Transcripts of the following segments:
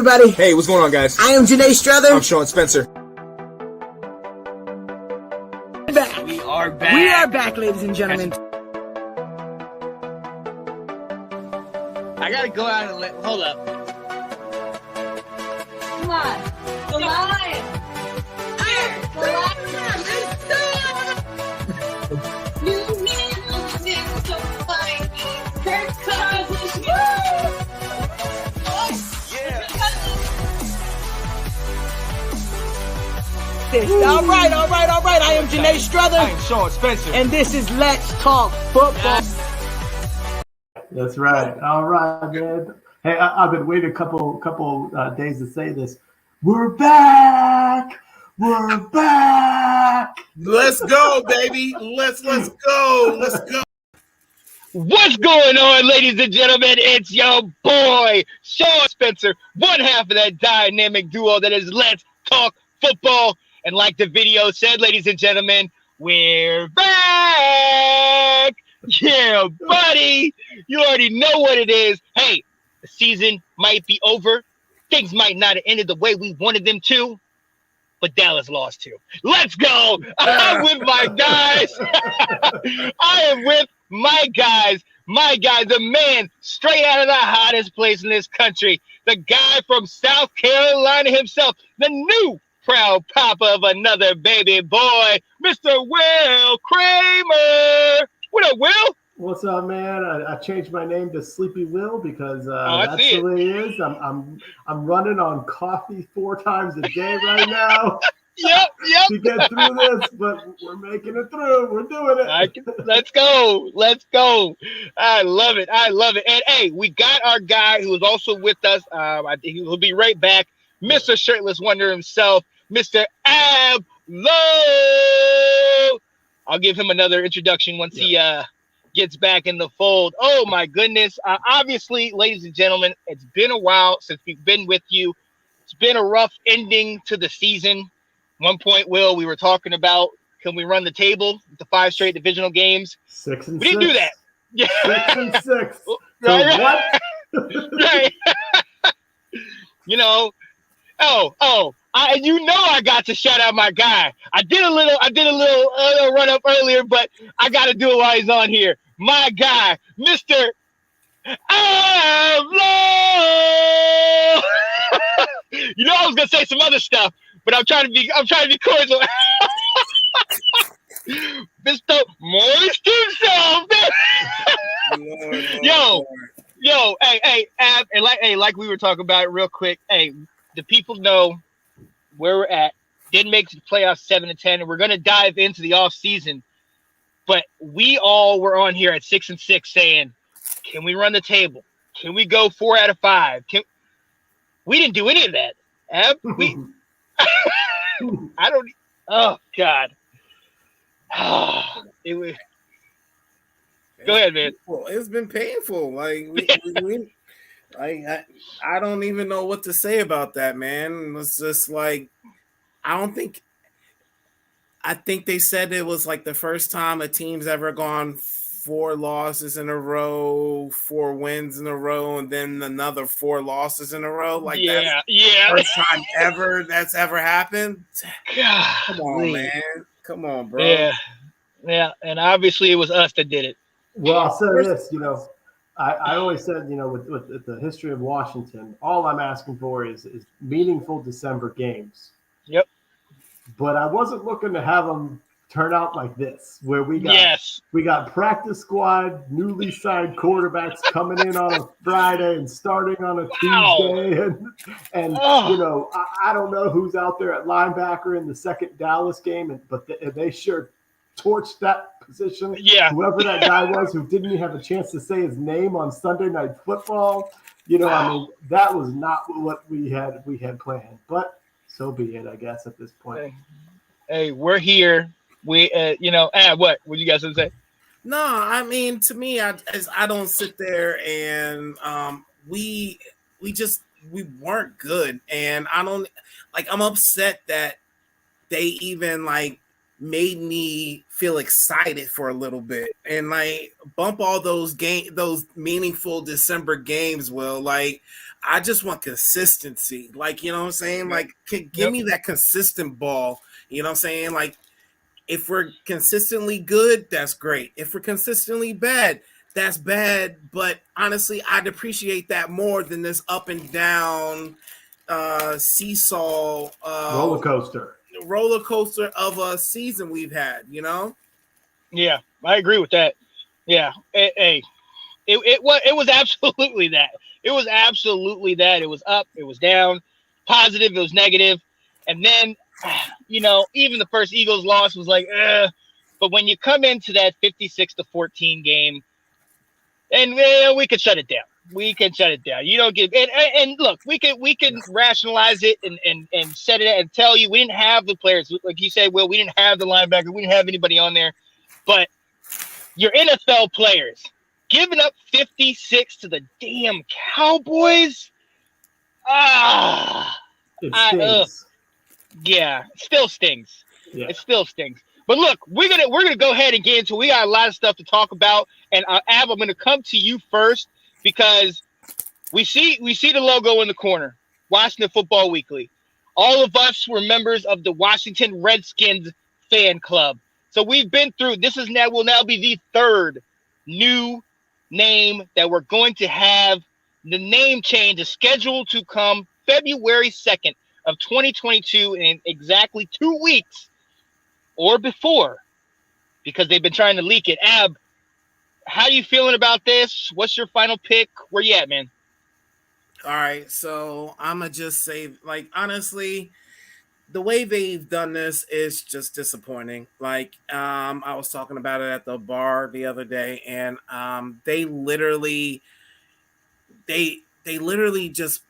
everybody. Hey, what's going on, guys? I am Janae Strother. I'm Sean Spencer. Back. We are back. We are back, ladies and gentlemen. I gotta go out and hold up. Come on. The lion. The lion. New music so funny. Kirk Cowbous. Woo! All right. I am Janae Strother. I am Sean Spencer. And this is Let's Talk Football. That's right. All right, man. Hey, I've been waiting a couple days to say this. We're back. We're back. Let's go, baby. Let's go. Let's go. What's going on, ladies and gentlemen? It's your boy, Sean Spencer, one half of that dynamic duo that is Let's Talk Football. And like the video said, ladies and gentlemen, we're back. Yeah, buddy. You already know what it is. Hey, the season might be over. Things might not have ended the way we wanted them to. But Dallas lost too. Let's go. I'm with my guys. I am with my guys. My guy, the man straight out of the hottest place in this country. The guy from South Carolina himself. The new proud papa of another baby boy, Mr. Will Kramer. What up, Will? What's up, man? I changed my name to Sleepy Will because I that's see the way it is. I'm running on coffee 4 times a day right now. Yep. To get through this, but we're making it through. We're doing it. Let's go. I love it. And hey, we got our guy who is also with us. I think he will be right back. Mr. Shirtless Wonder himself, Mr. Ab Low. I'll give him another introduction once he gets back in the fold. Oh my goodness. Obviously, ladies and gentlemen, it's been a while since we've been with you. It's been a rough ending to the season. One point, Will, we were talking about, can we run the table with the 5 straight divisional games? 6 and 6. We didn't do that. Yeah. 6 and 6. So Right. what? Right. I got to shout out my guy. I did a little run up earlier, but I got to do it while he's on here. My guy, Mr. Avlo. I was gonna say some other stuff, but I'm trying to be cordial. Mr. Moist himself. Yo, hey, Ab, and like we were talking about real quick. Hey, the people know where we're at. Didn't make the playoffs 7-10, and we're gonna dive into the off season. But we all were on here at 6 and 6 saying, can we run the table? Can we go 4 out of 5? We didn't do any of that. Ab, oh God. It was. Go ahead, man. It's been painful. I don't even know what to say about that, man. It's just like, I think they said it was like the first time a team's ever gone 4 losses in a row, 4 wins in a row, and then another 4 losses in a row. That's first time ever that's ever happened. God, come on, man. Come on, bro. Yeah. And obviously it was us that did it. Well, I'll say this, I always said, with the history of Washington, all I'm asking for is meaningful December games. Yep. But I wasn't looking to have them turn out like this, where we got practice squad, newly signed quarterbacks coming in on a Friday and starting on a Tuesday, and I don't know who's out there at linebacker in the second Dallas game, but they sure torched that position. Yeah, whoever that guy was who didn't even have a chance to say his name on Sunday Night Football. That was not what we had planned, but so be it, I guess, at this point. Hey, we're here. We, what you guys gonna say? No, I mean, to me, I don't sit there and we weren't good, and I'm upset that they even made me feel excited for a little bit and bump all those meaningful December games. Will I just want consistency. Like, you know what I'm saying? Like, give me that consistent ball. You know what I'm saying? Like, if we're consistently good, that's great. If we're consistently bad, that's bad. But honestly, I'd appreciate that more than this up and down seesaw roller coaster of a season we've had, you know? Yeah, I agree with that. Yeah. It was absolutely that. It was absolutely that. It was up, it was down, positive, it was negative. And then, you know, even the first Eagles loss was like, but when you come into that 56-14 game, and we could shut it down. We can shut it down. You don't get and look, we can rationalize it and set it and tell you we didn't have the players. Like you said, Will, we didn't have the linebacker, we didn't have anybody on there. But your NFL players giving up 56 to the damn Cowboys. It stings. Yeah, it still stings. Yeah. It still stings. But look, we're gonna go ahead and get into. We got a lot of stuff to talk about, and Ab, I'm gonna come to you first because we see the logo in the corner, Washington Football Weekly. All of us were members of the Washington Redskins fan club, so we've been through. Will now be the third new name that we're going to have. The name change is scheduled to come February 2nd of 2022 in exactly 2 weeks. Or before, because they've been trying to leak it. Ab, how you feeling about this? What's your final pick? Where you at, man? All right, so I'm going to just say, like, honestly, the way they've done this is just disappointing. Like, I was talking about it at the bar the other day, and they literally just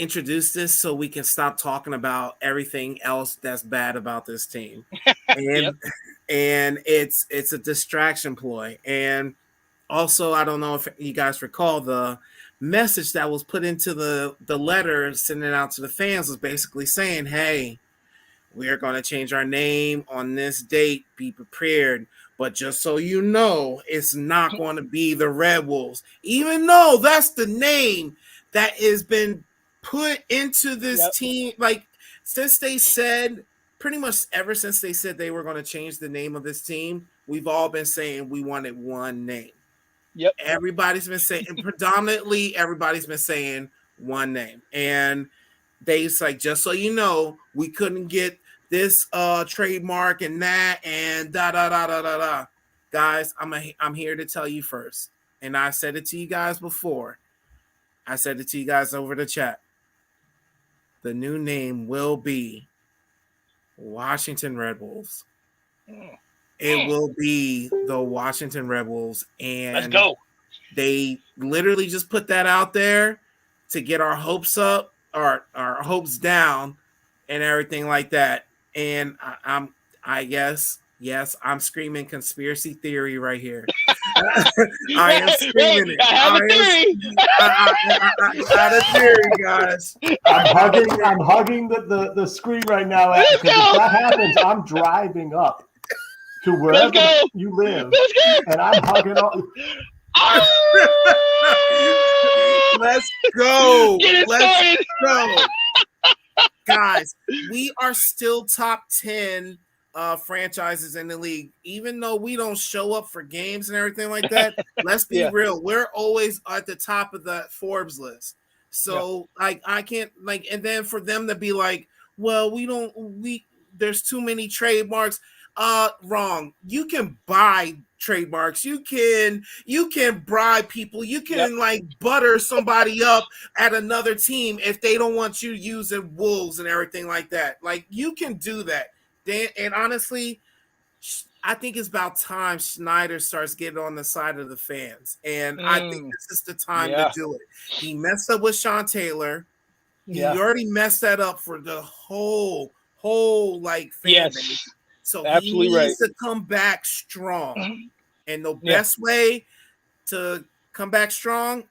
introduce this so we can stop talking about everything else that's bad about this team. And and it's a distraction ploy. And also, I don't know if you guys recall, the message that was put into the letter sending out to the fans was basically saying, hey, we are going to change our name on this date, be prepared. But just so you know, it's not going to be the Red Wolves, even though that's the name that has been put into this team. Like, since they said, pretty much ever since they said they were going to change the name of this team, we've all been saying we wanted one name. Yep. Everybody's been saying, and predominantly everybody's been saying one name. And they's like, just so you know, we couldn't get this trademark and that and da da da da da da. Guys, I'm here to tell you first. And I said it to you guys before. I said it to you guys over the chat. The new name will be Washington Red Wolves. It will be the Washington Red Wolves. And let's go. They literally just put that out there to get our hopes up, our hopes down, and everything like that. And I guess, yes, I'm screaming conspiracy theory right here. I am screaming it. I have a theory. I got a theory, guys. I'm hugging the screen right now. If that happens, I'm driving up to wherever you live, and I'm hugging all. Let's go. Let's go. Guys, we are still top 10 franchises in the league, even though we don't show up for games and everything like that. Let's be real. We're always at the top of the Forbes list. So like, I can't like, and then for them to be like, well, there's too many trademarks. Wrong. You can buy trademarks. You can bribe people. You can like butter somebody up at another team if they don't want you using wolves and everything like that. Like, you can do that. And honestly, I think it's about time Schneider starts getting on the side of the fans. And I think this is the time to do it. He messed up with Sean Taylor. He already messed that up for the whole like fan base. So he needs to come back strong. And the best way to come back strong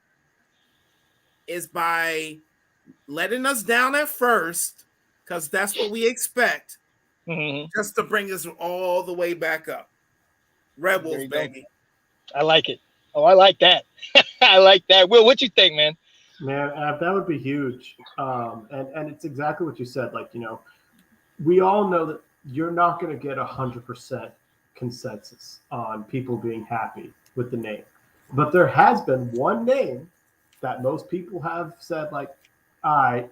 is by letting us down at first, because that's what we expect, just to bring us all the way back up. Red Wolves, baby. I like it. Oh, I like that. I like that. Will, what you think, man? Man, that would be huge. And it's exactly what you said. Like, we all know that you're not going to get 100% consensus on people being happy with the name. But there has been one name that most people have said, like, and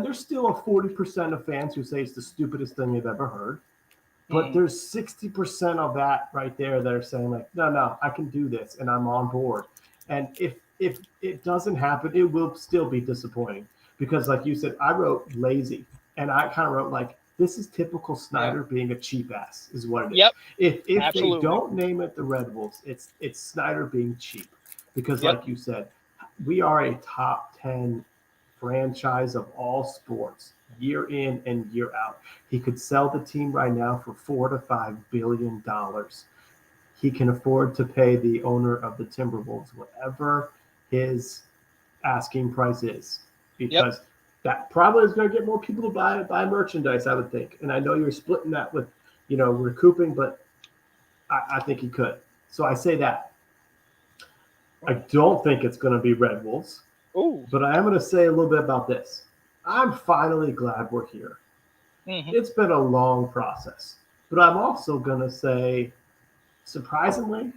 there's still a 40% of fans who say it's the stupidest thing they've ever heard. But there's 60% of that right there that are saying, like, no, I can do this and I'm on board. And if it doesn't happen, it will still be disappointing because, like you said, I wrote lazy, and I kind of wrote like, this is typical Snyder being a cheap ass, is what it is. Yep. If they don't name it the Red Wolves, it's Snyder being cheap because, like you said, we are a top 10 franchise of all sports, year in and year out. He could sell the team right now for $4 to $5 billion. He can afford to pay the owner of the Timberwolves whatever his asking price is, because that probably is going to get more people to buy merchandise, I would think. And I know you're splitting that with, recouping, but I think he could. So I say that. I don't think it's going to be Red Wolves. Ooh. But I am going to say a little bit about this. I'm finally glad we're here. Mm-hmm. It's been a long process. But I'm also going to say, surprisingly,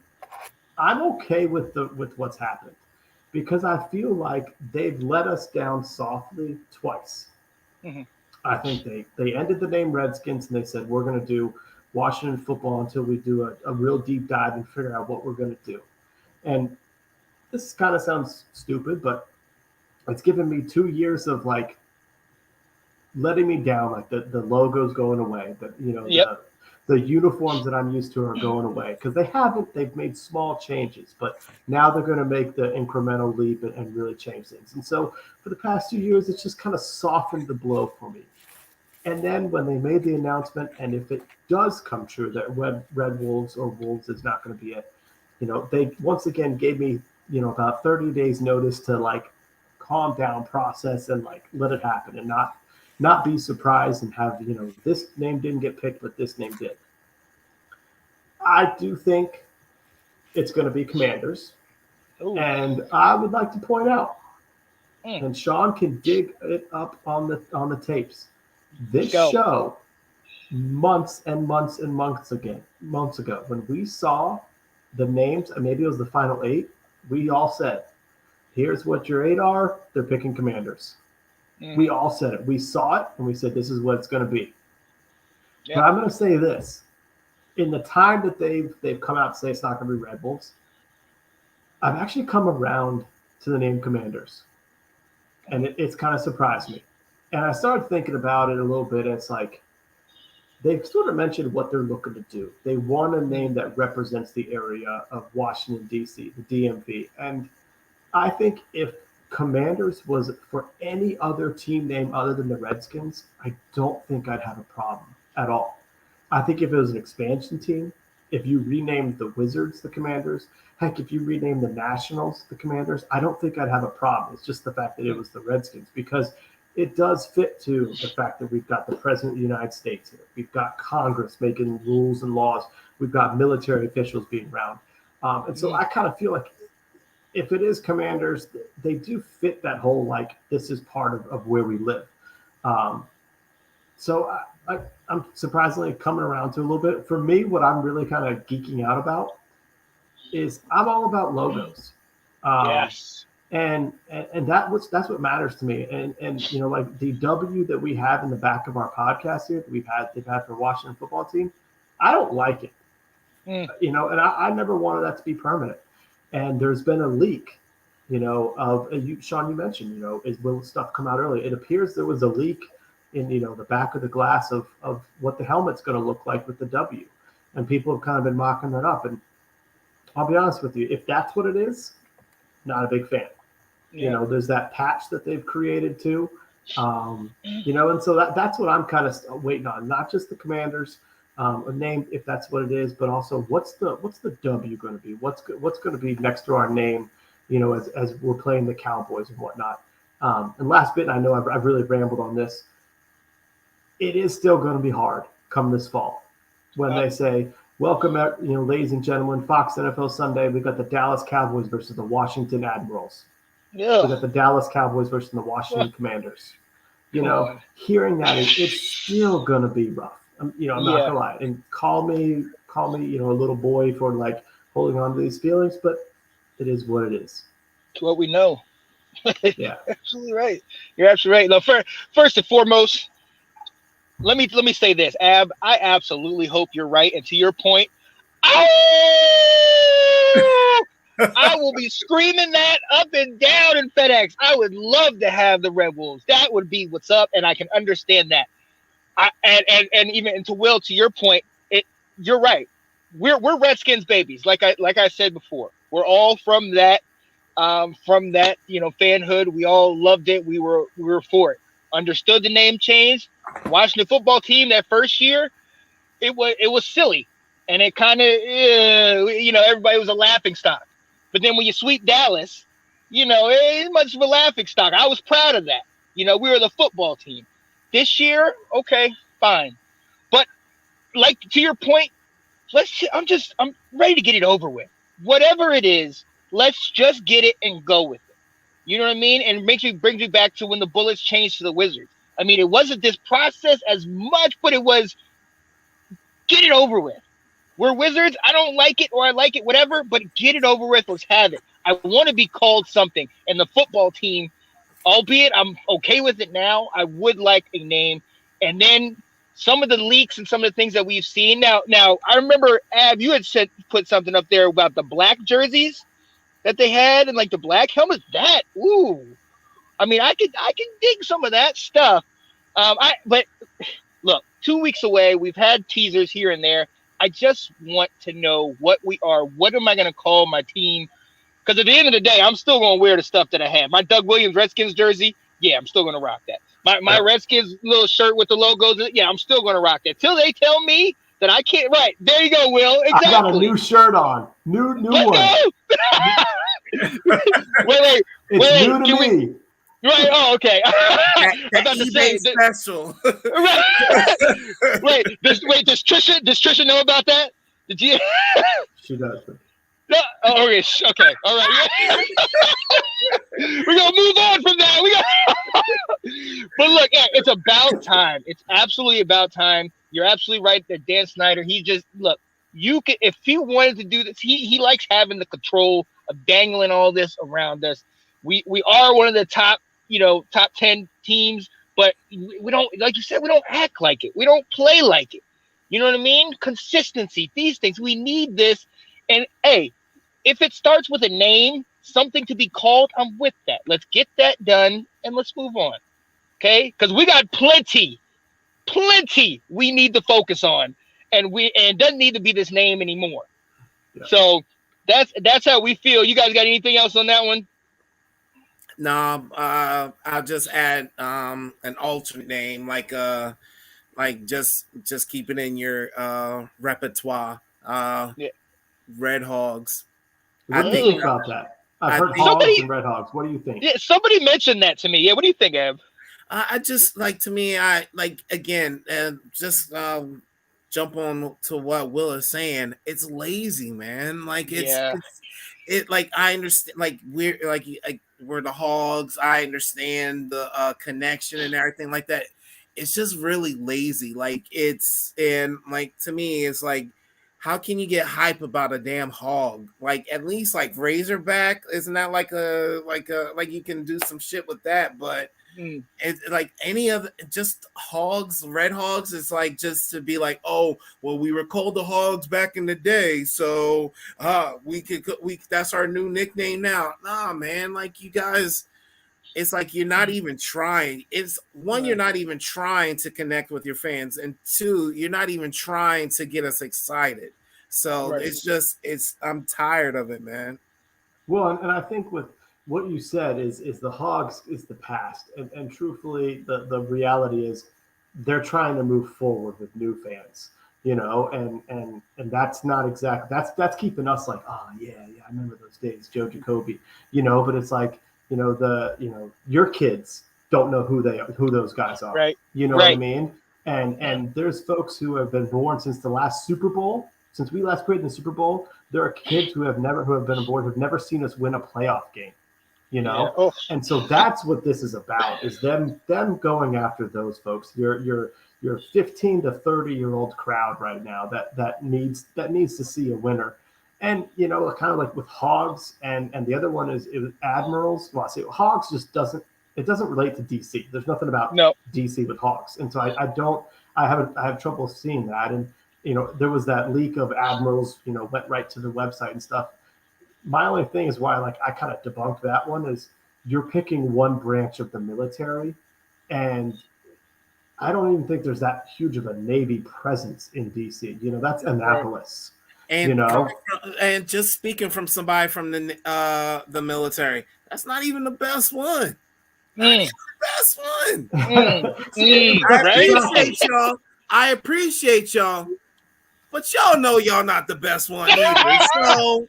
I'm okay with what's happened, because I feel like they've let us down softly twice. Mm-hmm. I think they ended the name Redskins and they said, we're going to do Washington football until we do a real deep dive and figure out what we're going to do. And this kind of sounds stupid, but it's given me 2 years of like letting me down, like the logo's going away, the uniforms that I'm used to are going away, because they've made small changes, but now they're going to make the incremental leap and really change things. And so for the past 2 years, it's just kind of softened the blow for me. And then when they made the announcement, and if it does come true that Red Wolves or Wolves is not going to be it, they once again gave me, about 30 days notice to like calm down, process, and like let it happen and not be surprised and have, this name didn't get picked, but this name did. I do think it's going to be Commanders. Ooh. And I would like to point out, and Sean can dig it up on the tapes. This show, months and months and months ago, when we saw the names, and maybe it was the final 8, we all said, here's what your 8 are. They're picking Commanders. We all said it. We saw it, and we said, this is what it's going to be. Yeah. But I'm going to say this. In the time that they've come out to say it's not going to be Red Wolves, I've actually come around to the name Commanders. And it's kind of surprised me. And I started thinking about it a little bit. It's like they've sort of mentioned what they're looking to do. They want a name that represents the area of Washington, D.C., the DMV. And I think if Commanders was for any other team name other than the Redskins, I don't think I'd have a problem at all. I think if it was an expansion team, if you renamed the Wizards the Commanders, heck, if you renamed the Nationals the Commanders, I don't think I'd have a problem. It's just the fact that it was the Redskins, because it does fit to the fact that we've got the President of the United States here. We've got Congress making rules and laws. We've got military officials being around. And so I kind of feel like if it is Commanders, they do fit that whole, like, this is part of where we live. So I'm surprisingly coming around to a little bit. For me, what I'm really kind of geeking out about is I'm all about logos. Yes. And that's what matters to me. And like the W that we have in the back of our podcast here, they've had for Washington football team, I don't like it. And I never wanted that to be permanent. And there's been a leak, of Sean, you mentioned, will stuff come out early? It appears there was a leak in, the back of the glass of what the helmet's going to look like with the W. And people have kind of been mocking that up. And I'll be honest with you, if that's what it is, not a big fan. Yeah. There's that patch that they've created too. And so that's what I'm kind of waiting on. Not just the Commanders, a name if that's what it is, but also what's the W going to be? What's going to be next to our name? As we're playing the Cowboys and whatnot. And last bit, and I know I've really rambled on this. It is still going to be hard come this fall when they say, welcome, ladies and gentlemen, Fox NFL Sunday. We've got the Dallas Cowboys versus the Washington Admirals. We got the Dallas Cowboys versus the Washington Commanders. Hearing that, it's still gonna be rough. I'm not gonna lie. And call me, a little boy for like holding on to these feelings, but it is what it is. It's what we know. Yeah, absolutely right. You're absolutely right. Now, first and foremost, let me say this, Ab. I absolutely hope you're right. And to your point, I will be screaming that up and down in FedEx. I would love to have the Red Wolves. That would be what's up, and I can understand that. And even to Will, to your point, you're right. We're Redskins babies, like I said before. We're all from that fanhood. We all loved it. We were for it. Understood the name change. Watching the football team that first year, it was silly, and it kind of everybody was a laughing stock. But then when you sweep Dallas, it ain't much of a laughing stock. I was proud of that. We were the football team. This year, okay, fine. But like to your point, I'm ready to get it over with. Whatever it is, let's just get it and go with it. You know what I mean? And it brings me back to when the Bullets changed to the Wizards. I mean, it wasn't this process as much, but it was get it over with. We're Wizards. I don't like it or I like it, whatever, but get it over with. Let's have it. I want to be called something. And the football team, albeit I'm okay with it now, I would like a name. And then some of the leaks and some of the things that we've seen. Now I remember, Ab, you had put something up there about the black jerseys that they had and like the black helmets. That, ooh. I mean, I can dig some of that stuff. But look, 2 weeks away, we've had teasers here and there. I just want to know what we are. What am I going to call my team? Because at the end of the day, I'm still going to wear the stuff that I have. My Doug Williams Redskins jersey, yeah, I'm still going to rock that. My Redskins little shirt with the logos, yeah, I'm still going to rock that. Till they tell me that I can't. Right, there you go, Will. Exactly. I got a new shirt on. New one. wait. It's new to me. Right. Oh, okay. That eBay special. Right. Does Trisha know about that? Did you? She does. No. Oh, okay. Okay. All right. We're gonna move on from that. But look, yeah, it's about time. It's absolutely about time. You're absolutely right that Dan Snyder. He just look. You can, if he wanted to do this, he likes having the control of dangling all this around us. We are one of the top 10 teams, but we don't, like you said, we don't act like it. We don't play like it. You know what I mean? Consistency, these things, we need this. And hey, if it starts with a name, something to be called, I'm with that. Let's get that done and let's move on. Okay? Because we got plenty we need to focus on. And it doesn't need to be this name anymore. Yeah. So that's how we feel. You guys got anything else on that one? No, I'll just add an alternate name, like just keep it in your repertoire. Red Hogs. What do you think about that? I've heard Hogs and Red Hogs. What do you think? Yeah, somebody mentioned that to me. Yeah, what do you think, Ev? I just to me, I like again, just jump on to what Will is saying. It's lazy, man. Like it's like I understand, like we're the Hogs. I understand the connection and everything like that. It's just really lazy. Like and to me, it's like, how can you get hype about a damn hog? Like at least like Razorback, isn't that like you can do some shit with that, but it's like any of just Hogs, Red Hogs, it's like just to be like, oh well, we were called the Hogs back in the day, so we that's our new nickname now. Nah, man, like you guys, it's like you're not even trying. It's one, you're not even trying to connect with your fans, and two, you're not even trying to get us excited. So it's I'm tired of it, man. Well, and I think with what you said is the Hogs is the past, and truthfully, the reality is they're trying to move forward with new fans, and that's not exactly that's keeping us like, oh yeah, I remember those days, Joe Jacoby, but it's like, your kids don't know who those guys are, right? What I mean? And there's folks who have been born since the last Super Bowl, since we last played in the Super Bowl. There are kids who have been aboard, who've never seen us win a playoff game. you know? Yeah. Oh. And so that's what this is about, is them going after those folks. Your 15 to 30-year-old crowd right now that needs to see a winner. And, you know, kind of like with Hogs and the other one is Admirals. Well, I say Hogs just doesn't relate to DC. There's nothing about DC with Hogs. And so I have trouble seeing that. And, you know, there was that leak of Admirals, you know, went right to the website and stuff. My only thing is why, like, I kind of debunked that one is you're picking one branch of the military, and I don't even think there's that huge of a Navy presence in DC. You know, that's Annapolis. And you know, and just speaking from somebody from the military, that's not even the best one. Not even the best one. I appreciate y'all, but y'all know y'all not the best one either. So,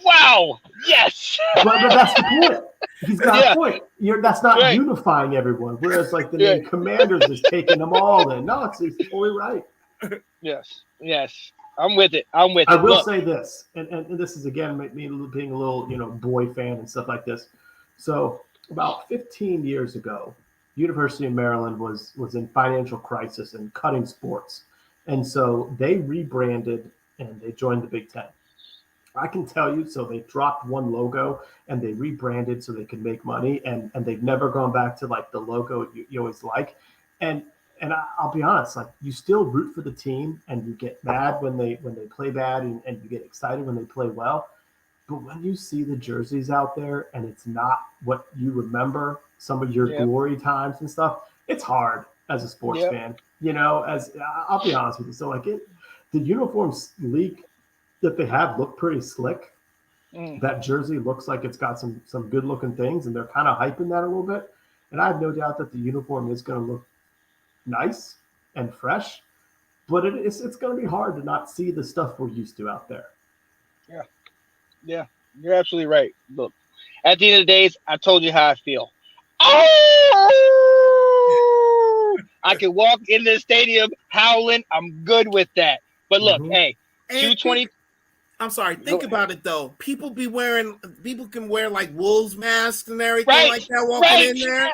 wow, yes. but that's the point. He's got a point. That's not unifying everyone. Whereas, like, the main Commanders is taking them all in. No, he's totally right. Yes. I'm with it. I will say this, and this is, again, me being a little, you know, boy fan and stuff like this. So about 15 years ago, University of Maryland was in financial crisis and cutting sports. And so they rebranded and they joined the Big Ten. I can tell you, so they dropped one logo and they rebranded so they could make money, and they've never gone back to, like, the logo you always like. And I'll be honest, like, you still root for the team and you get mad when they play bad and you get excited when they play well. But when you see the jerseys out there and it's not what you remember, some of your glory times and stuff, it's hard as a sports fan. You know, as I'll be honest with you. So, like, the uniforms leak that they have look pretty slick. That jersey looks like it's got some good looking things, and they're kind of hyping that a little bit. And I have no doubt that the uniform is going to look nice and fresh, but it's going to be hard to not see the stuff we're used to out there. Yeah, you're absolutely right. Look, at the end of the days, I told you how I feel. Oh, I can walk in the stadium howling. I'm good with that. But look, hey, 220. I'm sorry. Think about it though. People can wear like wolves masks and everything like that walking in there.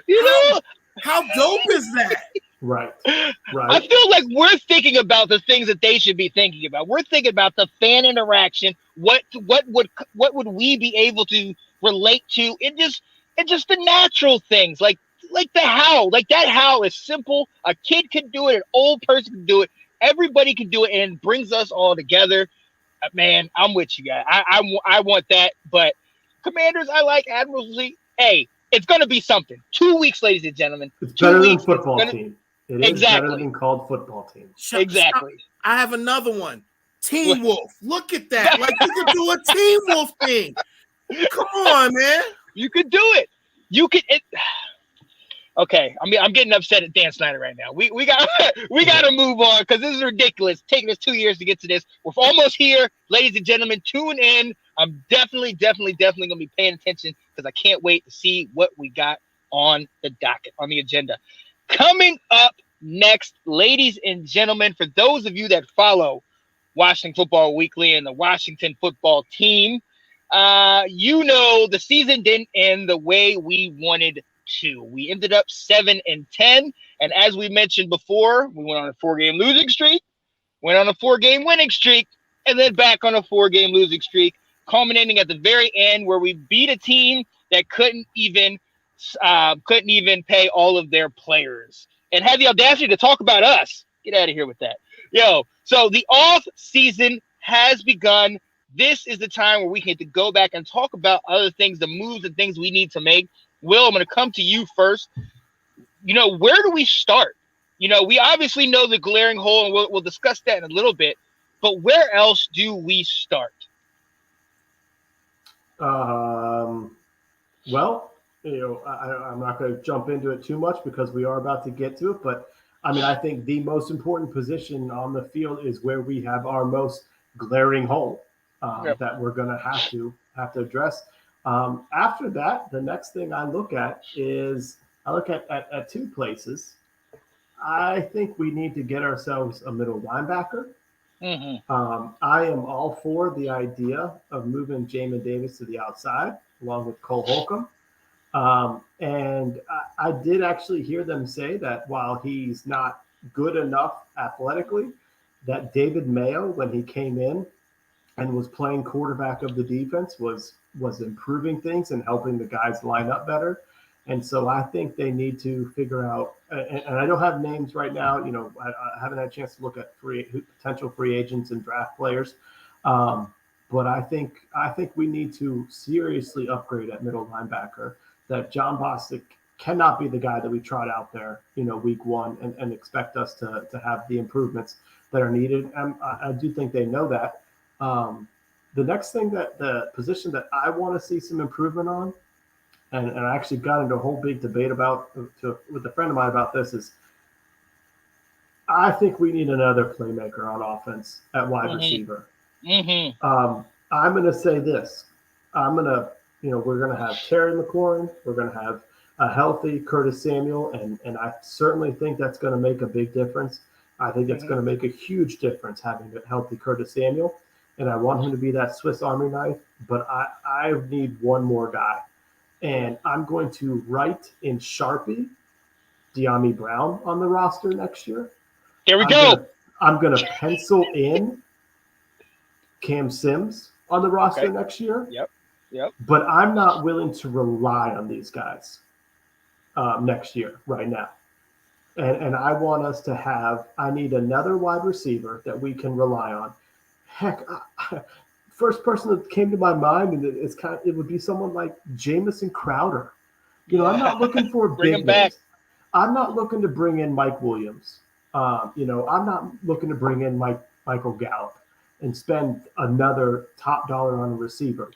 You know, how dope is that? Right. I feel like we're thinking about the things that they should be thinking about. We're thinking about the fan interaction. What would we be able to relate to? It just the natural things, like the how. Like, that how is simple. A kid can do it. An old person can do it. Everybody can do it, and it brings us all together. Man, I'm with you guys. I want that. But Commanders, I like. Admirals, hey, it's going to be something. 2 weeks, ladies and gentlemen. It's better than football team. It is better than called football team. Exactly. I have another one. Teen Wolf. Look at that. Like, you could do a Teen Wolf thing. Come on, man. You could do it. You could. Okay, I mean, I'm getting upset at Dan Snyder right now. We got to move on because this is ridiculous. Taking us 2 years to get to this. We're almost here, ladies and gentlemen. Tune in. I'm definitely gonna be paying attention because I can't wait to see what we got on the docket, on the agenda. Coming up next, ladies and gentlemen, for those of you that follow Washington Football Weekly and the Washington football team, you know the season didn't end the way we wanted to. We ended up 7-10, and as we mentioned before, we went on a 4-game losing streak, went on a 4-game winning streak, and then back on a 4-game losing streak, culminating at the very end where we beat a team that couldn't even pay all of their players and had the audacity to talk about us. Get out of here with that. So the off season has begun. This is the time where we get to go back and talk about other things, the moves and things we need to make. Will, I'm going to come to you first. You know, where do we start? You know, we obviously know the glaring hole, and we'll discuss that in a little bit, but where else do we start? Well, you know, I'm not going to jump into it too much because we are about to get to it. But I mean, I think the most important position on the field is where we have our most glaring hole that we're going to have to address. After that, the next thing I look at is at two places. I think we need to get ourselves a middle linebacker. I am all for the idea of moving Jamin Davis to the outside. along with Cole Holcomb. And I did actually hear them say that while he's not good enough athletically, that David Mayo, when he came in and was playing quarterback of the defense, was improving things and helping the guys line up better. And so I think they need to figure out, and I don't have names right now. You know, I haven't had a chance to look at potential free agents and draft players. But I think we need to seriously upgrade at middle linebacker. That John Bostic cannot be the guy that we trot out there, you know, week one and expect us to have the improvements that are needed. And I do think they know that. The next thing that the position that I want to see some improvement on, and I actually got into a whole big debate with a friend of mine about this, is I think we need another playmaker on offense at wide receiver. I'm going to say this. We're going to have Terry McLaurin. We're going to have a healthy Curtis Samuel, and I certainly think that's going to make a big difference. I think it's going to make a huge difference having a healthy Curtis Samuel, and I want him to be that Swiss Army knife, but I need one more guy. And I'm going to write in Sharpie De'Ami Brown on the roster next year. Here we go. I'm going to pencil in Cam Sims on the roster next year. Yep. But I'm not willing to rely on these guys next year right now. And I want us to have – I need another wide receiver that we can rely on. Heck, first person that came to my mind, and it would be someone like Jamison Crowder. You know, I'm not looking for big names. I'm not looking to bring in Mike Williams. I'm not looking to bring in Michael Gallup and spend another top dollar on a receiver,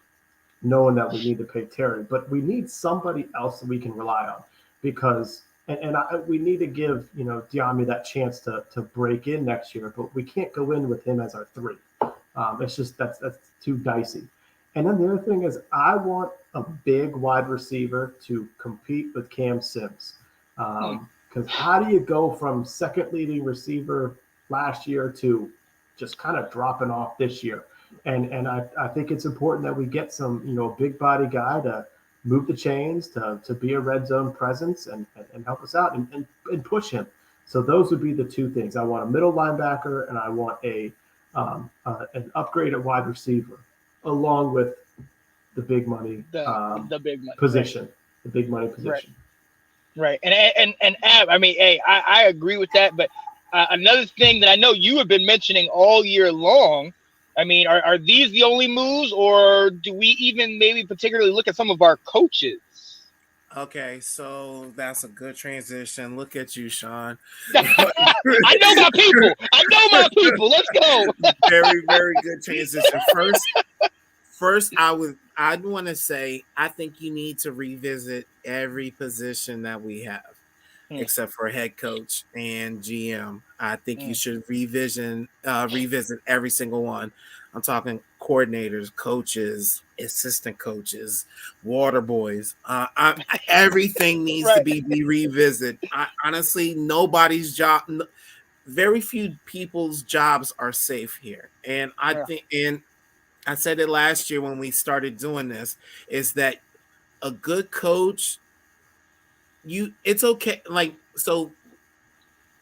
knowing that we need to pay Terry. But we need somebody else that we can rely on because we need to give, De'Ami that chance to break in next year, but we can't go in with him as our 3. It's just that's too dicey. And then the other thing is I want a big wide receiver to compete with Cam Sims. Because how do you go from second leading receiver last year to just kind of dropping off this year? And I think it's important that we get some, big body guy to move the chains, to be a red zone presence and help us out and push him. So those would be the 2 things. I want a middle linebacker and I want an upgrade at wide receiver, along with the big money, the big money position, the big money position. Right. And Ab, I mean, hey, I agree with that. But another thing that I know you have been mentioning all year long, I mean, are these the only moves, or do we even maybe particularly look at some of our coaches? Okay, so that's a good transition. Look at you, Sean. I know my people. Let's go. Very, very good transition. First, I'd want to say I think you need to revisit every position that we have, except for head coach and GM. I think you should revisit every single one. I'm talking coordinators, coaches, assistant coaches, water boys. Everything needs to be revisited. Honestly, nobody's job, very few people's jobs are safe here. And I think, and I said it last year when we started doing this, is that a good coach, it's okay.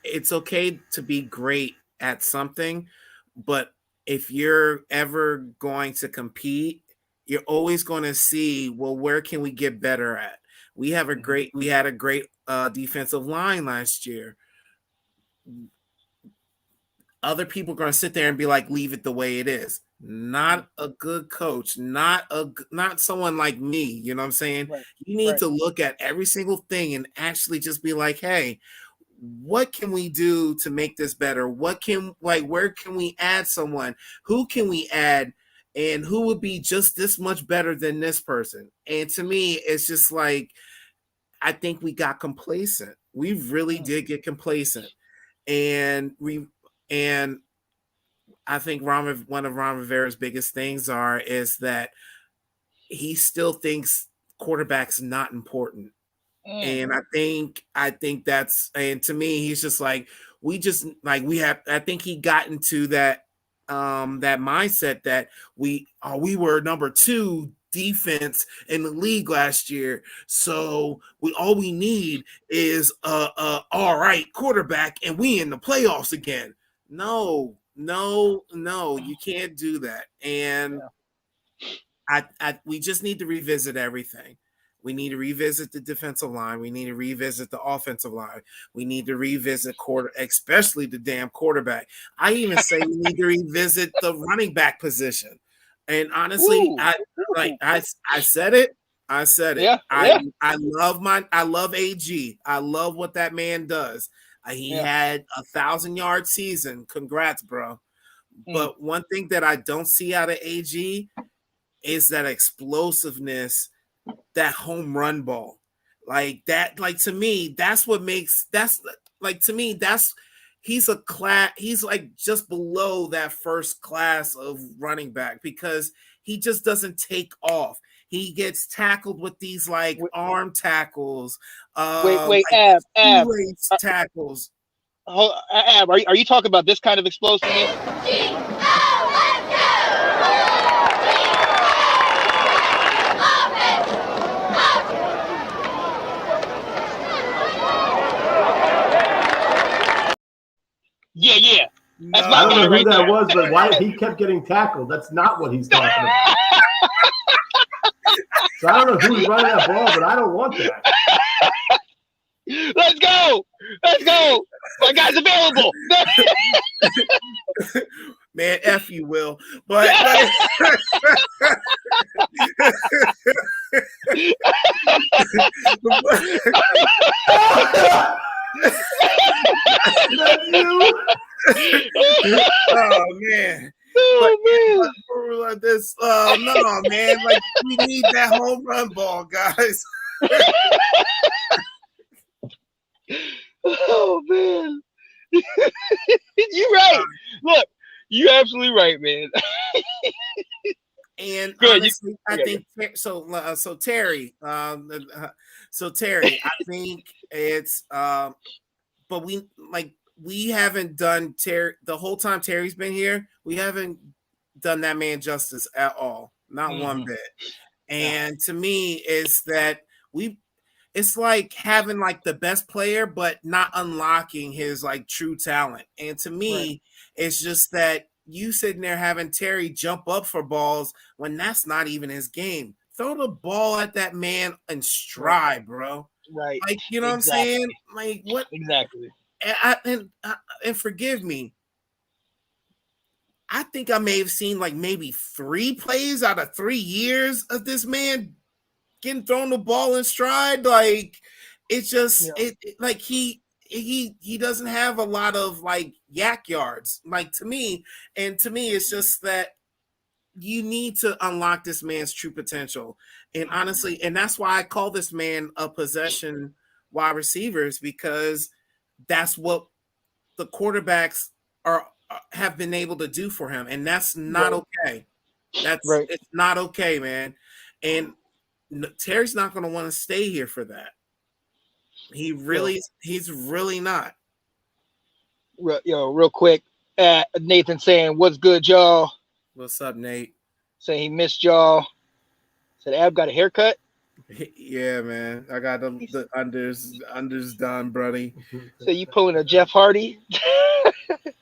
It's okay to be great at something, but if you're ever going to compete, you're always going to see, well, where can we get better at? We had a great defensive line last year. Other people are going to sit there and be like, leave it the way it is. Not a good coach, not someone like me. You know what I'm saying? You need to look at every single thing and actually just be like, hey, what can we do to make this better? Where can we add someone? Who can we add? And who would be just this much better than this person? And to me, it's just like, I think we got complacent. We really did get complacent. And I think one of Ron Rivera's biggest things is that he still thinks quarterback's not important. And I think that's, and to me, he's just like, I think he got into that mindset that we were number 2 defense in the league last year. So all we need is a all right quarterback, and we in the playoffs again. No, you can't do that. And we just need to revisit everything. We need to revisit the defensive line. We need to revisit the offensive line. We need to revisit especially the damn quarterback. I even say we need to revisit the running back position. And honestly, I said it. I said it. Yeah, I love AG. I love what that man does. He had 1,000-yard season. Congrats, bro. But one thing that I don't see out of AG is that explosiveness, that home run ball. Like that, like to me, that's what makes he's like just below that first class of running back because he just doesn't take off. He gets tackled with these like arm tackles. Ab, tackles. Ab, are you talking about this kind of explosiveness? Yeah. That's I don't know who that was, but why he kept getting tackled. That's not what he's talking about. So I don't know who's running that ball, but I don't want that. Let's go. My guy's available. Man, F you, Will. But That's you. Oh man. Like this, no, man. Like we need that home run ball, guys. Oh man, you're right. Look, you're absolutely right, man. And honestly, I think so. Terry, I think it's but we haven't done Terry the whole time Terry's been here. We haven't done that man justice at all, not one bit. And to me, it's that it's like having like the best player, but not unlocking his like true talent. And to me, it's just that you sitting there having Terry jump up for balls when that's not even his game. Throw the ball at that man in stride, bro. Right. Like, you know what I'm saying? Like what? Exactly. And forgive me. I think I may have seen like maybe 3 plays out of 3 years of this man getting thrown the ball in stride. Like it's just like he doesn't have a lot of like yak yards, like to me. And to me, it's just that you need to unlock this man's true potential. And honestly, and that's why I call this man a possession wide receivers, because that's what the quarterbacks have been able to do for him, and that's not okay. It's not okay, man. And Terry's not going to want to stay here for that. He's really not. Real quick, Nathan saying, "What's good, y'all?" What's up, Nate? Saying he missed y'all. Said Ab got a haircut. Yeah, man. I got the unders done, buddy. So you pulling a Jeff Hardy?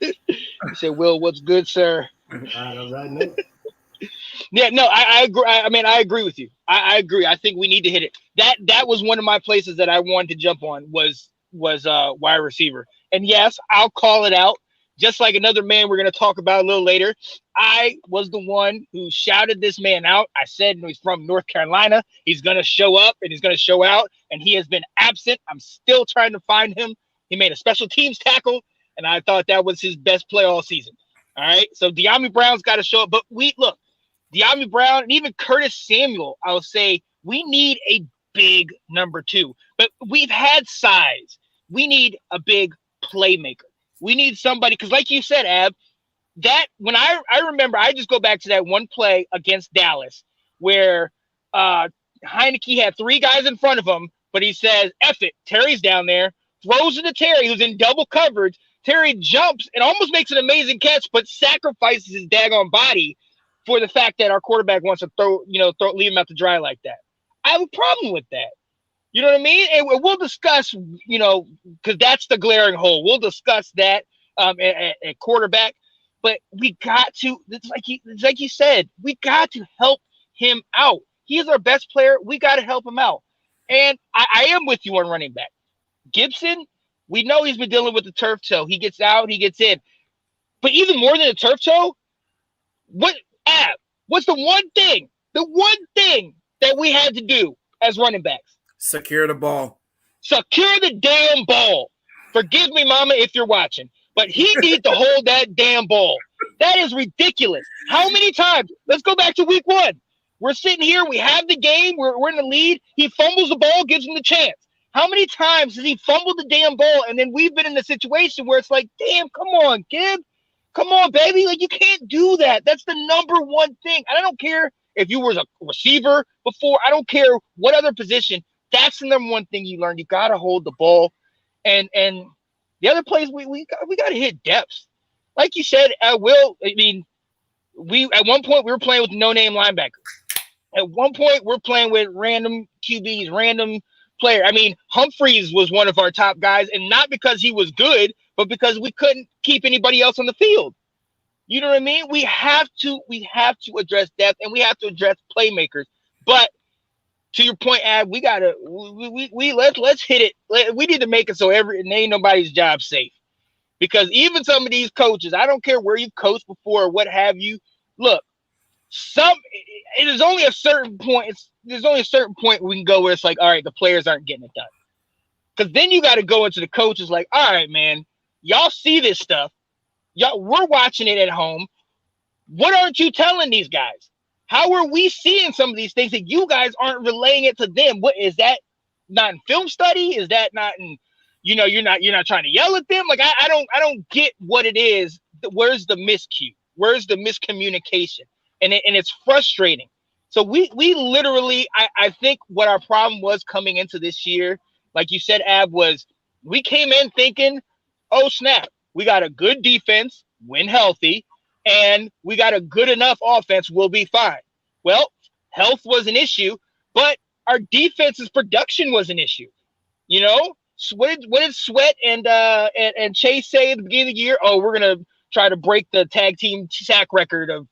He said, "Will, what's good, sir?" Yeah, no, I agree. I mean, I agree with you. I agree. I think we need to hit it. That was one of my places that I wanted to jump on was wide receiver. And yes, I'll call it out. Just like another man we're going to talk about a little later, I was the one who shouted this man out. I said he's from North Carolina. He's going to show up and he's going to show out, and he has been absent. I'm still trying to find him. He made a special teams tackle, and I thought that was his best play all season. All right, so De'Ami Brown's got to show up. But look, De'Ami Brown and even Curtis Samuel, I'll say we need a big number 2. But we've had size. We need a big playmaker. We need somebody, because like you said, Ab, that when I remember, I just go back to that one play against Dallas where Heineke had 3 guys in front of him, but he says, F it, Terry's down there, throws it to Terry, who's in double coverage. Terry jumps and almost makes an amazing catch, but sacrifices his daggone body for the fact that our quarterback wants to leave him out to dry like that. I have a problem with that. You know what I mean? And we'll discuss, because that's the glaring hole. We'll discuss that at quarterback. But we got to, it's like you said, we got to help him out. He's our best player. We got to help him out. And I am with you on running back. Gibson, we know he's been dealing with the turf toe. He gets out, he gets in. But even more than a turf toe, what's the one thing that we had to do as running backs? Secure the ball. Secure the damn ball. Forgive me, Mama, if you're watching. But he needs to hold that damn ball. That is ridiculous. How many times? Let's go back to week 1. We're sitting here. We have the game. We're in the lead. He fumbles the ball, gives him the chance. How many times has he fumbled the damn ball? And then we've been in the situation where it's like, damn, come on, Gib. Come on, baby. Like, you can't do that. That's the number one thing. And I don't care if you were a receiver before. I don't care what other position. That's the number one thing you learn. You got to hold the ball. And the other plays, we got to hit depths. Like you said, at one point we were playing with no-name linebackers. At one point we're playing with random QBs, random player. I mean, Humphreys was one of our top guys, and not because he was good, but because we couldn't keep anybody else on the field. You know what I mean? We have to address depth, and we have to address playmakers. But to your point, Ab, we gotta let's hit it. We need to make it so ain't nobody's job safe. Because even some of these coaches, I don't care where you've coached before or what have you. Look, there's only a certain point. There's only a certain point we can go where it's like, all right, the players aren't getting it done. Because then you got to go into the coaches like, all right, man, y'all see this stuff. We're watching it at home. What aren't you telling these guys? How are we seeing some of these things that you guys aren't relaying it to them? What is that? Not in film study? Is that not in? You're not trying to yell at them. Like I don't get what it is. Where's the miscue? Where's the miscommunication? And it's frustrating. So we literally, I think what our problem was coming into this year, like you said, Ab, was we came in thinking, oh snap, we got a good defense when healthy, and we got a good enough offense, we'll be fine. Well, health was an issue, but our defense's production was an issue. What did Sweat and Chase say at the beginning of the year? Oh, we're gonna try to break the tag team sack record of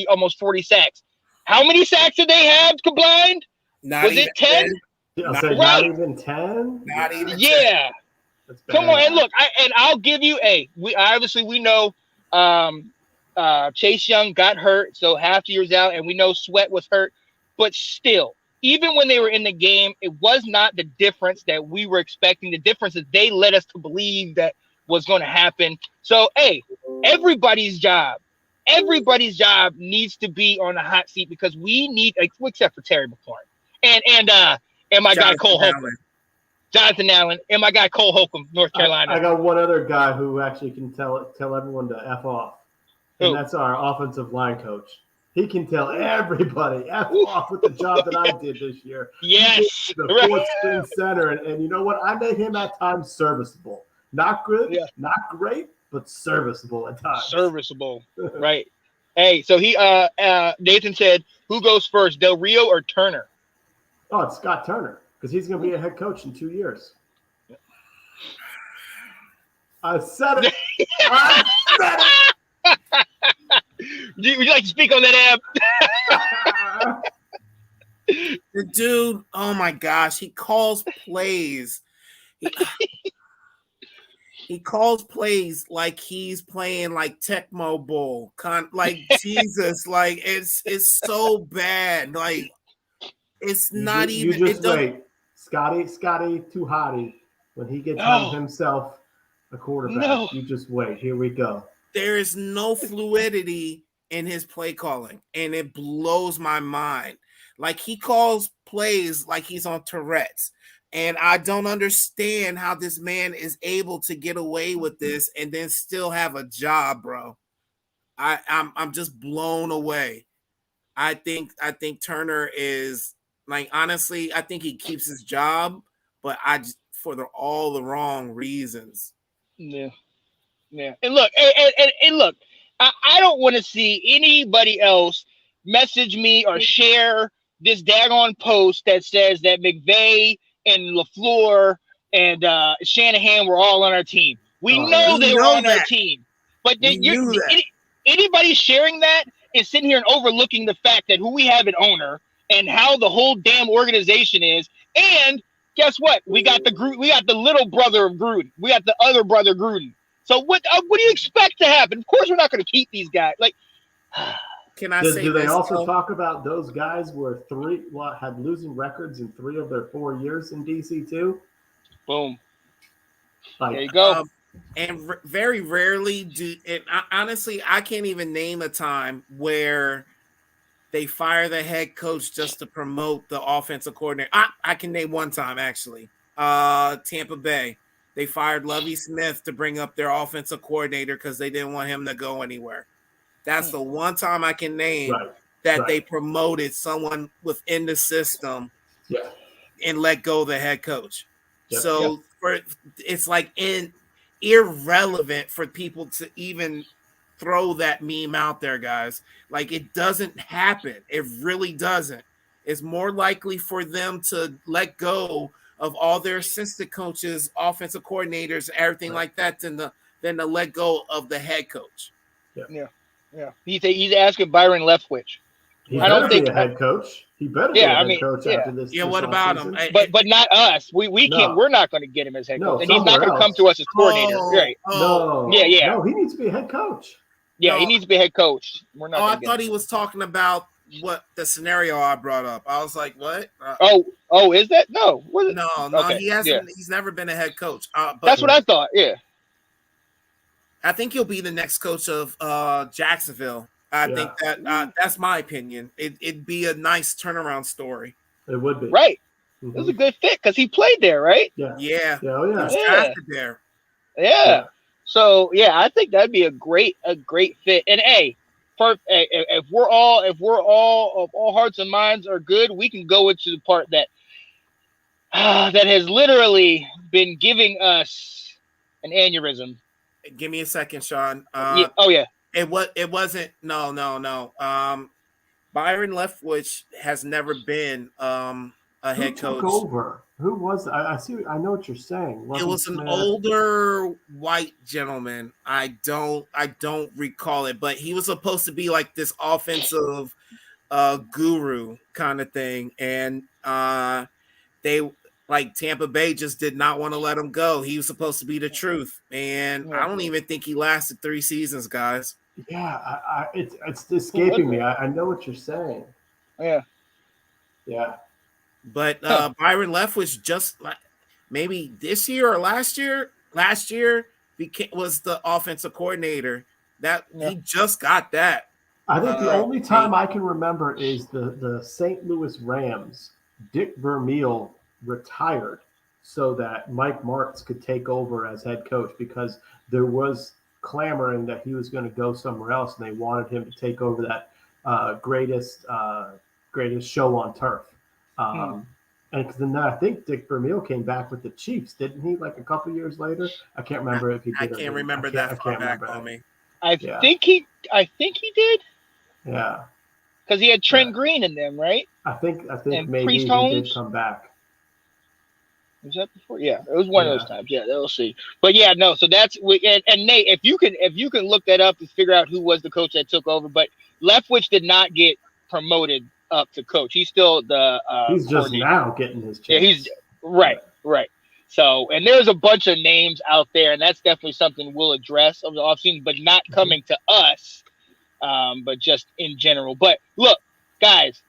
almost 40 sacks. How many sacks did they have combined? Was it 10? Not even 10. Not even 10. Yeah. Come on, and look, I'll give you we know Chase Young got hurt, so half the year's out, and we know Sweat was hurt, but still. Even when they were in the game, it was not the difference that we were expecting. The difference is they led us to believe that was going to happen. So, hey, everybody's job needs to be on the hot seat because we need, except for Terry McLaurin and my guy Cole Holcomb, Jonathan Allen, and my guy Cole Holcomb, North Carolina. I got one other guy who actually can tell everyone to F off, and that's our offensive line coach. He can tell everybody F off with the job that I did this year. Yes. The fourth string center. And you know what? I made him at times serviceable. Not good, not great, but serviceable at times. Serviceable. Right. Hey, so Nathan said, who goes first, Del Rio or Turner? Oh, it's Scott Turner, because he's going to be a head coach in 2 years. I said it. I said it. Would you like to speak on that, Ab? The dude, oh my gosh, he calls plays. He calls plays like he's playing like Tecmo Bowl. Like Jesus, like it's so bad. Like it's not even. You just wait, Scotty Tuhati, when he gets himself a quarterback. You just wait. Here we go. There is no fluidity in his play calling, and it blows my mind. Like he calls plays like he's on Tourette's, and I don't understand how this man is able to get away with this and then still have a job, bro. I'm just blown away. I think Turner is like, honestly, I think he keeps his job, but for all the wrong reasons. Yeah. Yeah, and look, and look, I don't want to see anybody else message me or share this daggone post that says that McVay and LaFleur and Shanahan were all on our team. We know they were on our team, but anybody sharing that is sitting here and overlooking the fact that who we have at owner and how the whole damn organization is. And guess what? We got the little brother of Gruden. We got the other brother Gruden. So what do you expect to happen? Of course, we're not going to keep these guys. Like, can I say? Do they also talk about those guys were had losing records in 3 of their 4 years in DC too? Boom. Like, there you go. And very rarely honestly, I can't even name a time where they fire the head coach just to promote the offensive coordinator. I can name one time, actually. Tampa Bay. They fired Lovie Smith to bring up their offensive coordinator because they didn't want him to go anywhere. That's the one time I can name that they promoted someone within the system and let go of the head coach. Yeah. So it's like irrelevant for people to even throw that meme out there, guys. Like, it doesn't happen. It really doesn't. It's more likely for them to let go of all their assistant coaches, offensive coordinators, everything like that than to let go of the head coach. Yeah. He's asking Byron Leftwich. I don't think a head coach. He better be a head coach after this. Yeah, what about him? But not us. We can't. We're not going to get him as head coach, and he's not going to come to us as coordinator. Right? No. Yeah. No, he needs to be a head coach. Yeah, he needs to be a head coach. We're not. I thought he was talking about what the scenario I brought up. I was like, what? Is that no? No. Okay. He hasn't. Yeah. He's never been a head coach. But that's what I thought. Yeah. I think he'll be the next coach of Jacksonville. I think that that's my opinion. It'd be a nice turnaround story. It would be. Right. Mm-hmm. It was a good fit because he played there, right? Yeah. Yeah. He was drafted there. Yeah. So I think that'd be a great fit. And if we're all hearts and minds are good, we can go into the part that has literally been giving us an aneurysm. Give me a second, Sean. It wasn't. No. Byron Leftwich has never been a head coach. Who took over? Who was? I see. I know what you're saying. It was an older white gentleman. I don't recall it, but he was supposed to be like this offensive guru kind of thing, and they. Like, Tampa Bay just did not want to let him go. He was supposed to be the truth, and I don't even think he lasted 3 seasons, guys. Yeah, it's escaping me. I know what you're saying. Yeah. But Byron Leftwich just like maybe this year or last year was the offensive coordinator. He just got that. I think the only time I can remember is the St. Louis Rams. Dick Vermeil retired so that Mike Martz could take over as head coach because there was clamoring that he was going to go somewhere else, and they wanted him to take over that greatest show on turf. And then I think Dick Vermeil came back with the Chiefs, didn't he? Like a couple years later, I can't remember if he did. I can't remember that far back on me. I think he did. Yeah, because he had Trent Green in them, right? I think and maybe he did come back. Was that before? Yeah, it was one of those times. Yeah, we'll see. But no. So that's and Nate, if you can look that up to figure out who was the coach that took over. But Leftwich did not get promoted up to coach. He's still the. He's just now getting his chance. Yeah, he's right. So, and there's a bunch of names out there, and that's definitely something we'll address over the offseason, but not coming to us, but just in general. But look, guys,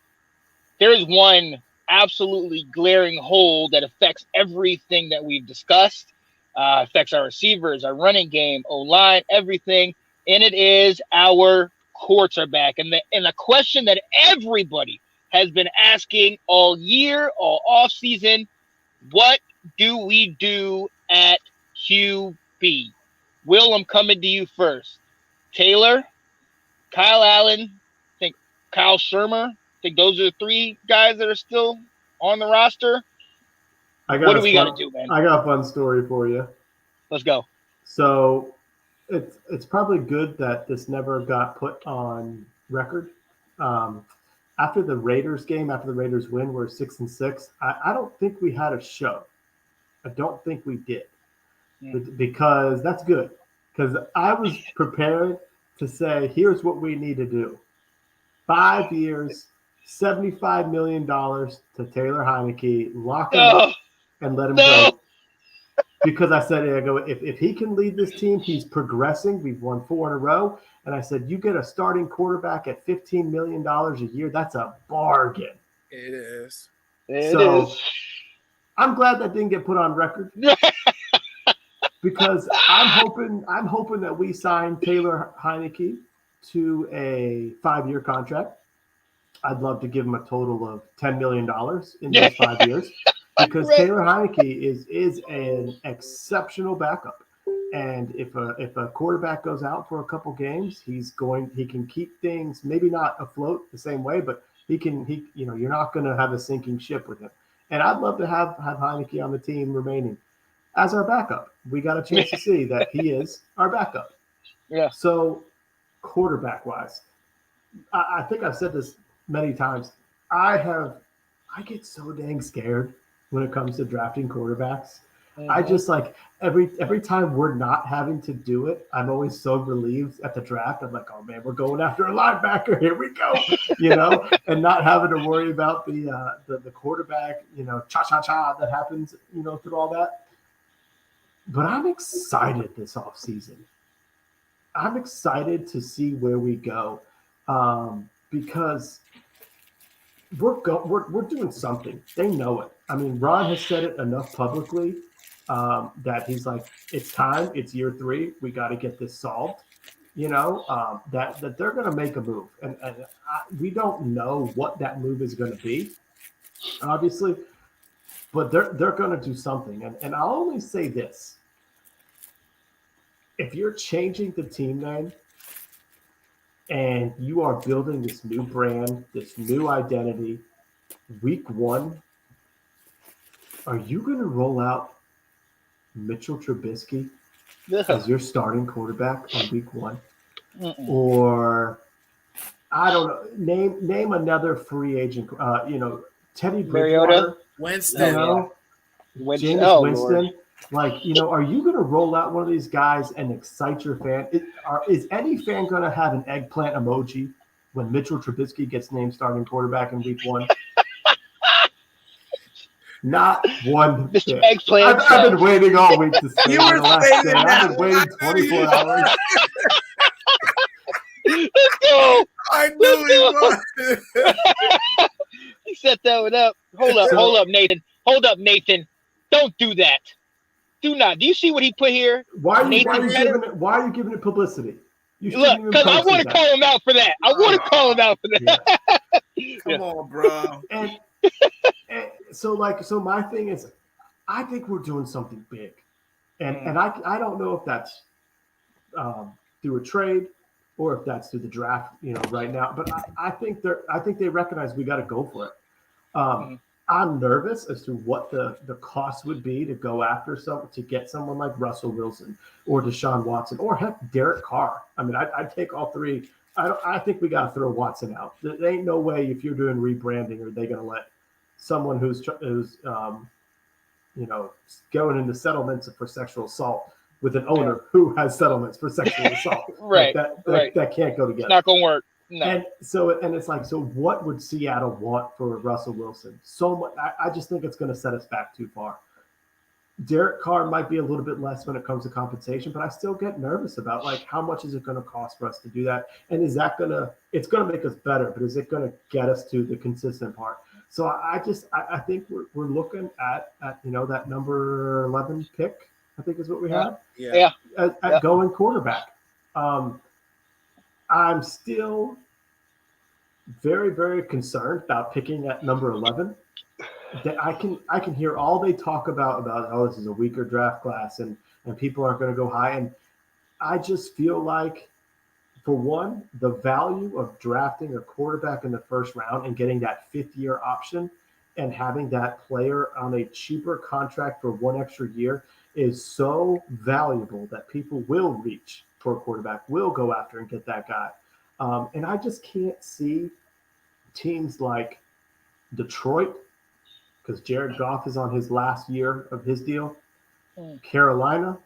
there is one absolutely glaring hole that affects everything that we've discussed, affects our receivers, our running game, O-line, everything, and it is our quarterback. And the question that everybody has been asking all year, all offseason, what do we do at QB? Will, I'm coming to you first. Taylor, Kyle Allen, I think Kyle Shermer. I think those are the 3 guys that are still on the roster. What do we got to do, man? I got a fun story for you. Let's go. So it's probably good that this never got put on record After the Raiders game, after the Raiders win, we're 6-6. I don't think we had a show. I don't think we did. Because that's good. Because I was prepared to say, here's what we need to do. 5 years, $75 million to Taylor Heineke, lock him up and let him go. Because I said, if he can lead this team, he's progressing. We've won 4 in a row. And I said, you get a starting quarterback at $15 million a year. That's a bargain. It is. So I'm glad that didn't get put on record. Because I'm hoping that we sign Taylor Heineke to a 5-year contract. I'd love to give him a total of $10 million in those 5 years. Because Taylor Heineke is an exceptional backup, and if a quarterback goes out for a couple games, he can keep things maybe not afloat the same way, but you're not going to have a sinking ship with him. And I'd love to have Heineke on the team remaining as our backup. We got a chance to see that he is our backup. Yeah. So quarterback wise, I think I've said this many times. I get so dang scared when it comes to drafting quarterbacks. I just every time we're not having to do it, I'm always so relieved at the draft. I'm like, oh man, we're going after a linebacker. Here we go, and not having to worry about the quarterback, cha that happens, through all that. But I'm excited this offseason. I'm excited to see where we go, because we're doing something. They know it. I mean, Ron has said it enough publicly that he's like, it's time. It's year 3. We got to get this solved. That they're going to make a move, and we don't know what that move is going to be, obviously, but they're going to do something. And I'll only say this: if you're changing the team name and you are building this new brand, this new identity, week 1, are you going to roll out Mitchell Trubisky as your starting quarterback on week 1? Or, I don't know, name another free agent, Teddy Bridgewater, Winston, Jameis Winston. Lord. Are you going to roll out one of these guys and excite your fan? Is any fan going to have an eggplant emoji when Mitchell Trubisky gets named starting quarterback in week 1? Not one bit. Eggplant. I've been waiting all week to say You were the last saying day. that. I've been waiting 24 hours. Let's go. I knew he was. He set that one up. Hold up, Nathan. Hold up, Nathan. Don't do that. Do not. Do you see what he put here? Why are you giving it publicity? Look, because I want to call him out for that. I want to call him out for that. Yeah. Come on, bro. And so my thing is, I think we're doing something big, and I don't know if that's through a trade or if that's through the draft, right now. But I think they recognize we got to go for it. I'm nervous as to what the cost would be to go after to get someone like Russell Wilson or Deshaun Watson or heck Derek Carr. I mean, I'd take all 3. I think we got to throw Watson out. There ain't no way if you're doing rebranding are they going to let someone who's going into settlements for sexual assault with an owner who has settlements for sexual assault. Right. That can't go together. It's not going to work. No. And it's like, so what would Seattle want for Russell Wilson? So much. I just think it's going to set us back too far. Derek Carr might be a little bit less when it comes to compensation, but I still get nervous about how much is it going to cost for us to do that? And is that it's going to make us better, but is it going to get us to the consistent part? So I think we're looking at that number 11 pick, I think is what we have. Yeah. At going quarterback. I'm still very, very concerned about picking at number 11. That I can hear all they talk about this is a weaker draft class and people aren't going to go high. And I just feel like, for one, the value of drafting a quarterback in the first round and getting that 5th-year option and having that player on a cheaper contract for 1 extra year is so valuable that people will reach for a quarterback, will go after and get that guy. And I just can't see teams like Detroit, because Jared Goff is on his last year of his deal. Carolina,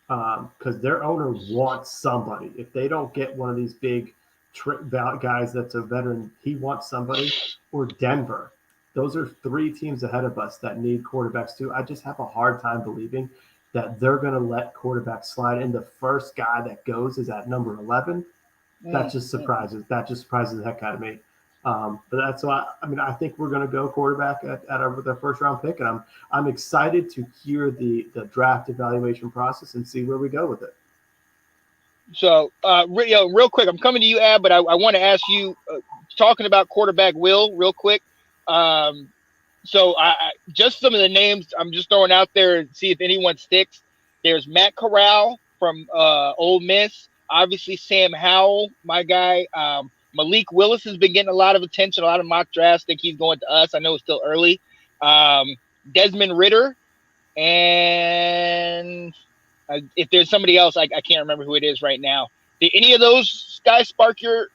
because their owner wants somebody. If they don't get one of these big guys that's a veteran, he wants somebody. Or Denver. Those are 3 teams ahead of us that need quarterbacks too. I just have a hard time believing that they're going to let quarterbacks slide. And the first guy that goes is at number 11. That just surprises. That just surprises the heck out of me. But that's why. I mean, I think we're going to go quarterback at our first round pick, and I'm excited to hear the draft evaluation process and see where we go with it. So, real quick, I'm coming to you, Ab, but I want to ask you, talking about quarterback Will, real quick. So, I just some of the names I'm just throwing out there and see if anyone sticks. There's Matt Corral from Ole Miss. Obviously, Sam Howell, my guy. Malik Willis has been getting a lot of attention, a lot of mock drafts. Think he's going to us. I know it's still early. Desmond Ridder, and if there's somebody else, I can't remember who it is right now. Did any of those guys spark your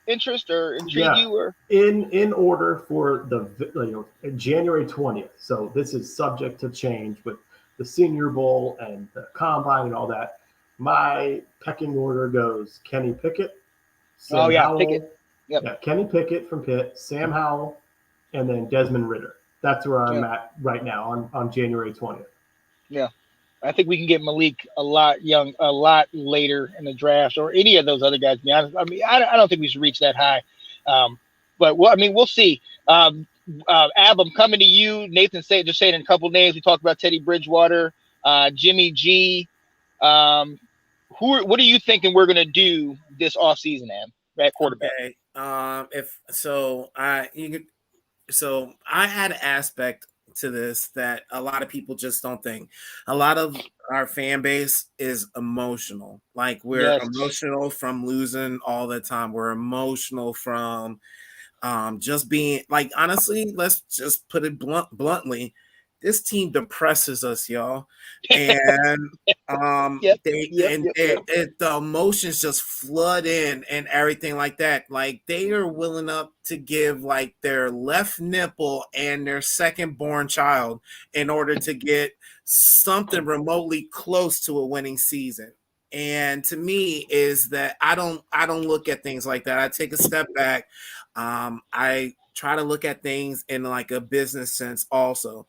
interest or intrigue you? Or in order for the January 20th. So this is subject to change with the Senior Bowl and the Combine and all that. My pecking order goes Kenny Pickett. Sam Howell, Pickett. Yep. Yeah, Kenny Pickett from Pitt, Sam Howell, and then Desmond Ridder. That's where I'm at right now on January 20th. Yeah. I think we can get Malik a lot later in the draft, or any of those other guys, to be honest. I mean, I don't think we should reach that high. But we'll see. Ab, I'm coming to you. Nathan just saying a couple names. We talked about Teddy Bridgewater, Jimmy G. What are you thinking we're gonna do this offseason, Ab, at quarterback? Okay. So I had an aspect to this that a lot of people just don't think. A lot of our fan base is emotional. Like, we're emotional from losing all the time. We're emotional from just being, like, honestly, let's just put it bluntly. This team depresses us, y'all. And the emotions just flood in and everything like that. Like, they are willing up to give like their left nipple and their second born child in order to get something remotely close to a winning season. And to me is that I don't look at things like that. I take a step back. I try to look at things in like a business sense also.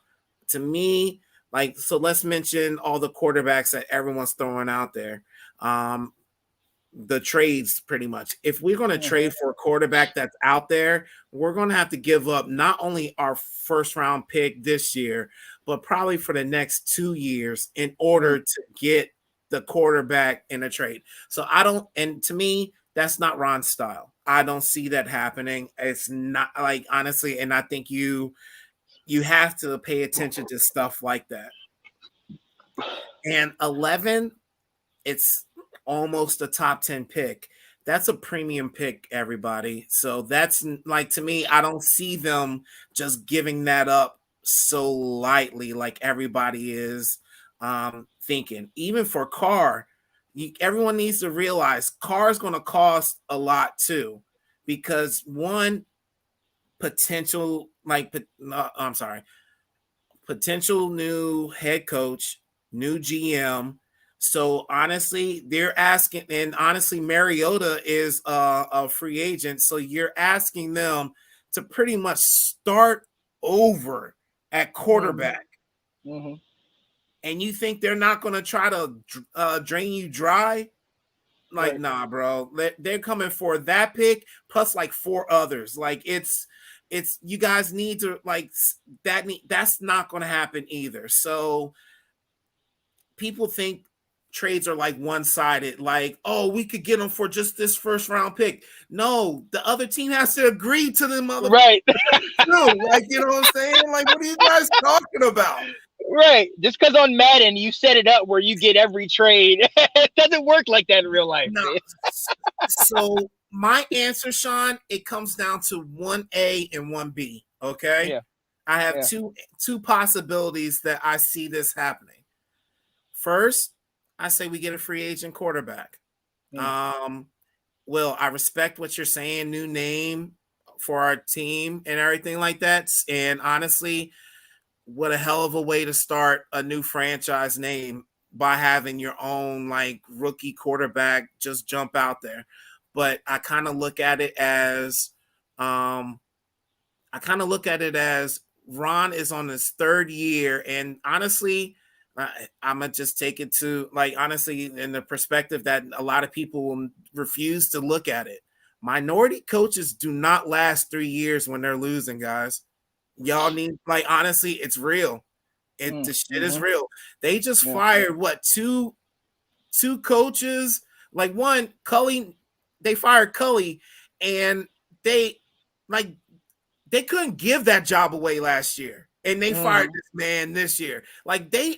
To me, like, so let's mention all the quarterbacks that everyone's throwing out there. The trades, pretty much. If we're going to trade for a quarterback that's out there, we're going to have to give up not only our first round pick this year, but probably for the next 2 years in order to get the quarterback in a trade. So and to me, that's not Ron's style. I don't see that happening. It's not, like, honestly, and I think you have to pay attention to stuff like that. And 11, it's almost a top 10 pick. That's a premium pick, everybody. So that's, like, to me, I don't see them just giving that up so lightly like everybody is thinking. Even for Carr, everyone needs to realize Carr is going to cost a lot too, because one, potential new head coach, new GM. So honestly, they're asking, and honestly, Mariota is a free agent. So you're asking them to pretty much start over at quarterback. Mm-hmm. And you think they're not going to try to drain you dry? Like, right. Nah, bro. They're coming for that pick plus like 4 others. Like, it's you guys need to, like, that's not going to happen either. So people think trades are like one-sided, like, oh, we could get them for just this first round pick. No, the other team has to agree to them. Right. Like, you know what I'm saying? Like, what are you guys talking about? Right. Just because on Madden you set it up where you get every trade. It doesn't work like that in real life. No. So my answer, Sean, it comes down to 1A and 1B. Okay. Yeah. I have two possibilities that I see this happening. First, I say we get a free agent quarterback. Will, I respect what you're saying, new name, for our team and everything like that. And honestly, what a hell of a way to start a new franchise name by having your own like rookie quarterback just jump out there. But I kind of look at it as Ron is on his third year, and honestly, I'm gonna just take it to like honestly in the perspective that a lot of people will refuse to look at it. Minority coaches do not last 3 years when they're losing, guys. Y'all need like honestly, it's real. The shit is real. They just fired what two coaches, like one Cully. They fired Cully, and they couldn't give that job away last year, and they fired this man this year. Like they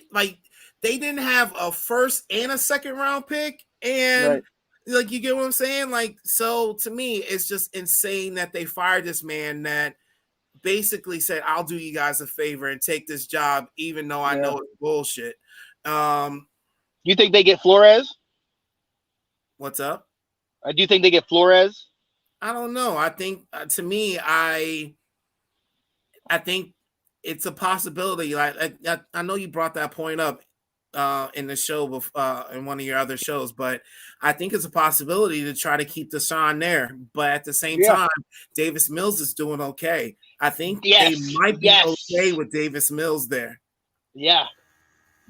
didn't have a first and a second round pick, and like you get what I'm saying. Like so, to me, it's just insane that they fired this man that basically said, "I'll do you guys a favor and take this job, even though I know it's bullshit." You think they get Flores? What's up? Do you think they get Flores? I don't know. I think to me, I think it's a possibility. Like I know you brought that point up in the show in one of your other shows, but I think it's a possibility to try to keep Deshaun there. But at the same time, Davis Mills is doing okay. I think they might be okay with Davis Mills there. Yeah.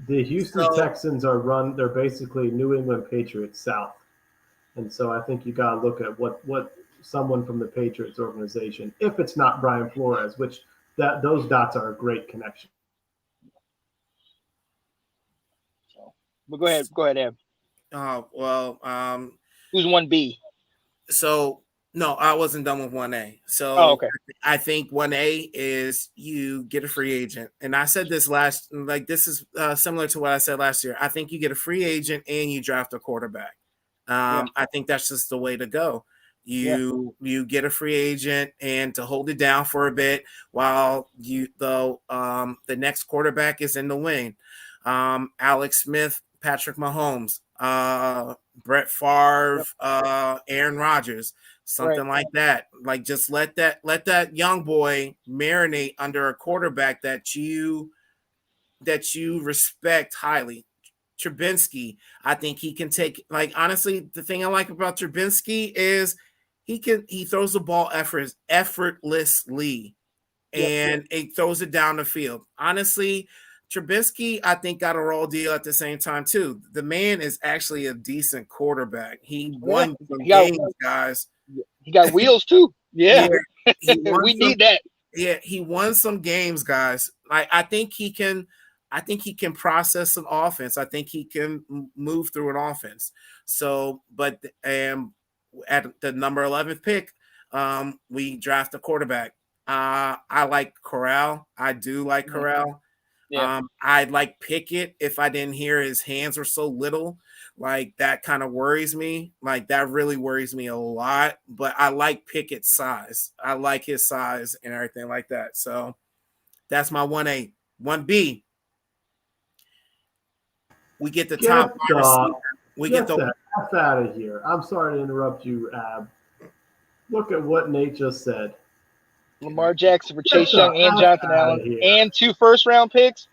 The Houston Texans they're basically New England Patriots South. And so I think you got to look at what someone from the Patriots organization, if it's not Brian Flores, which those dots are a great connection. But go ahead, Eb. Who's 1B? So no, I wasn't done with 1A. So okay. I think 1A is you get a free agent. And I said this this is similar to what I said last year. I think you get a free agent and you draft a quarterback. I think that's just the way to go. You get a free agent and to hold it down for a bit while the next quarterback is in the wing. Alex Smith, Patrick Mahomes, Brett Favre, Aaron Rodgers, something like that. Like just let that young boy marinate under a quarterback that you respect highly. Trubinsky, I think he can take, like, honestly, the thing I like about Trubinsky is he throws the ball effortlessly and it throws it down the field. Honestly, Trubinsky, I think, got a raw deal at the same time too. The man is actually a decent quarterback. He won some games, guys. He got wheels too. Yeah. We need that. Yeah, he won some games, guys. I think he can process an offense. I think he can move through an offense. So, but at the number 11th pick, we draft a quarterback. I like Corral. I do like Corral. Yeah. I'd like Pickett if I didn't hear his hands were so little. Like that kind of worries me. Like that really worries me a lot. But I like Pickett's size. I like his size and everything like that. So that's my 1A. 1B. We get the top wide receiver. We get the F out of here. I'm sorry to interrupt you, Ab. Look at what Nate just said. Lamar Jackson for Chase Young and Jonathan Allen and 2 first-round picks.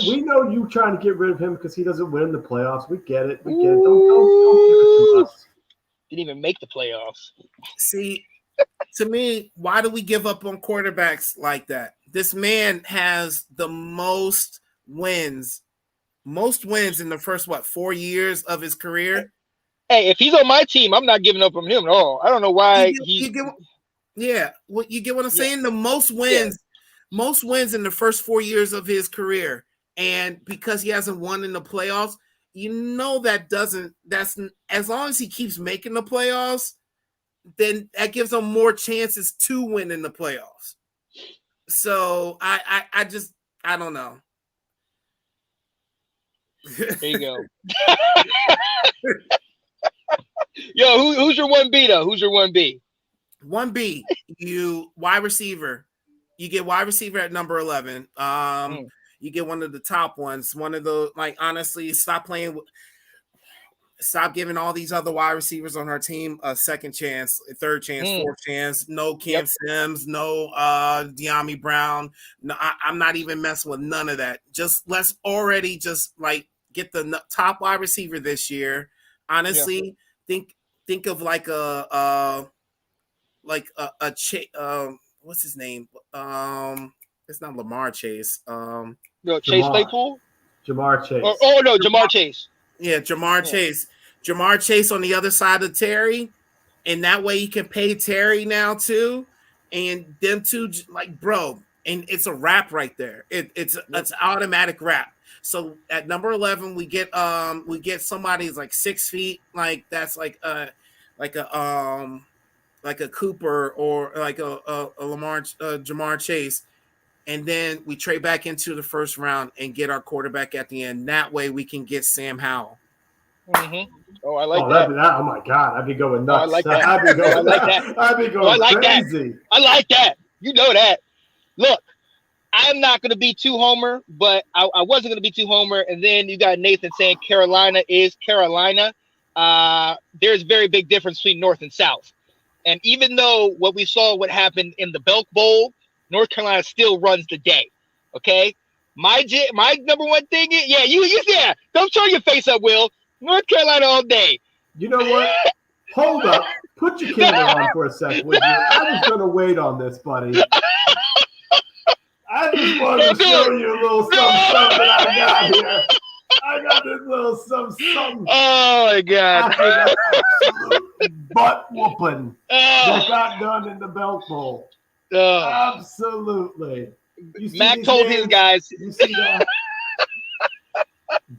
We know you trying to get rid of him because he doesn't win the playoffs. We get it. We get it. Don't give it to us. Didn't even make the playoffs. See, to me, why do we give up on quarterbacks like that? This man has the most wins in the first 4 years of his career. Hey, if he's on my team, I'm not giving up on him at all. I don't know why well, you get what I'm saying? The most wins in the first 4 years of his career. And because he hasn't won in the playoffs, that's as long as he keeps making the playoffs, then that gives him more chances to win in the playoffs. So I don't know. There you go. Yo, who's your 1B though? Who's your 1B? 1B, you wide receiver. You get wide receiver at number 11. You get one of the top ones. One of the, like, honestly, stop playing. stop giving all these other wide receivers on our team a second chance, a third chance, fourth chance. No Cam Sims, no De'Ami Brown. No, I'm not even messing with none of that. Just let's already just like get the top wide receiver this year. Honestly, think of like what's his name? It's not Lamar Chase. Chase Claypool? Jamar Chase. No, Jamar Chase. Yeah, Jamar Chase. Jamar Chase on the other side of Terry. And that way you can pay Terry now too. And them two, like, bro, and it's a wrap right there. It's automatic wrap. So at number 11, we get somebody who's like 6 feet, like that's like a Cooper or like a Lamar Jamar Chase, and then we trade back into the first round and get our quarterback at the end. That way we can get Sam Howell. Mm-hmm. Oh, I like that. Oh my God, I'd be going nuts. I like that. I'd be going, I like that. I'd be going crazy. I like that. You know that. Look, I'm not going to be too homer, but I wasn't going to be too homer. And then you got Nathan saying Carolina is Carolina. There's a very big difference between North and South. And even though what happened in the Belk Bowl, North Carolina still runs the day. Okay? My number one thing is, yeah, don't show your face up, Will. North Carolina all day. You know what? Hold up. Put your camera on for a second, would you? I was going to wait on this, buddy. I just wanted to show you a little something that I got here. I got this little something. Oh, my God. Absolute butt whooping that got done in the Belk Bowl. Absolutely. Mac told his guys. You see that?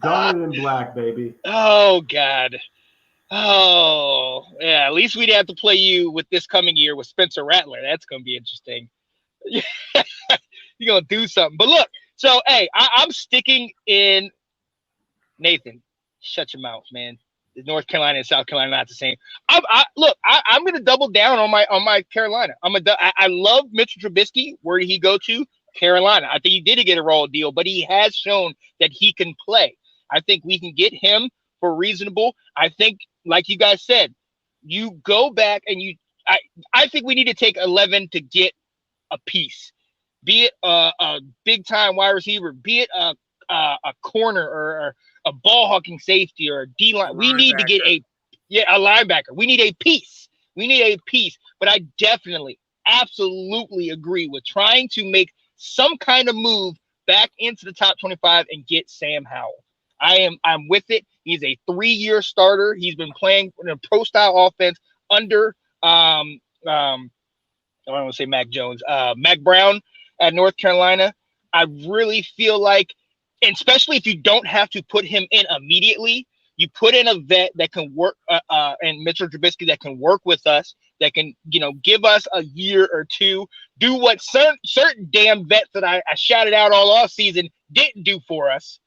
Done in black, baby. Oh, God. Oh, yeah. At least we'd have to play you with this coming year with Spencer Rattler. That's going to be interesting. You're going to do something. But look, so, hey, I'm sticking in Nathan. Shut your mouth, man. North Carolina and South Carolina are not the same. I'm going to double down on my Carolina. I love Mitchell Trubisky. Where did he go to? Carolina. I think he did get a raw deal, but he has shown that he can play. I think we can get him for reasonable. I think, like you guys said, you go back and I think we need to take 11 to get a piece, be it a big time wide receiver, be it a corner or a ball hawking safety or a D line. We need to get a linebacker. We need a piece. But I definitely, absolutely agree with trying to make some kind of move back into the top 25 and get Sam Howell. I'm with it. He's a 3-year starter. He's been playing in a pro style offense under I don't want to say Mac Jones, Mac Brown at North Carolina. I really feel like, and especially if you don't have to put him in immediately, you put in a vet that can work, and Mitchell Trubisky that can work with us, that can, give us a year or two, do what certain damn vets that I shouted out all off season didn't do for us.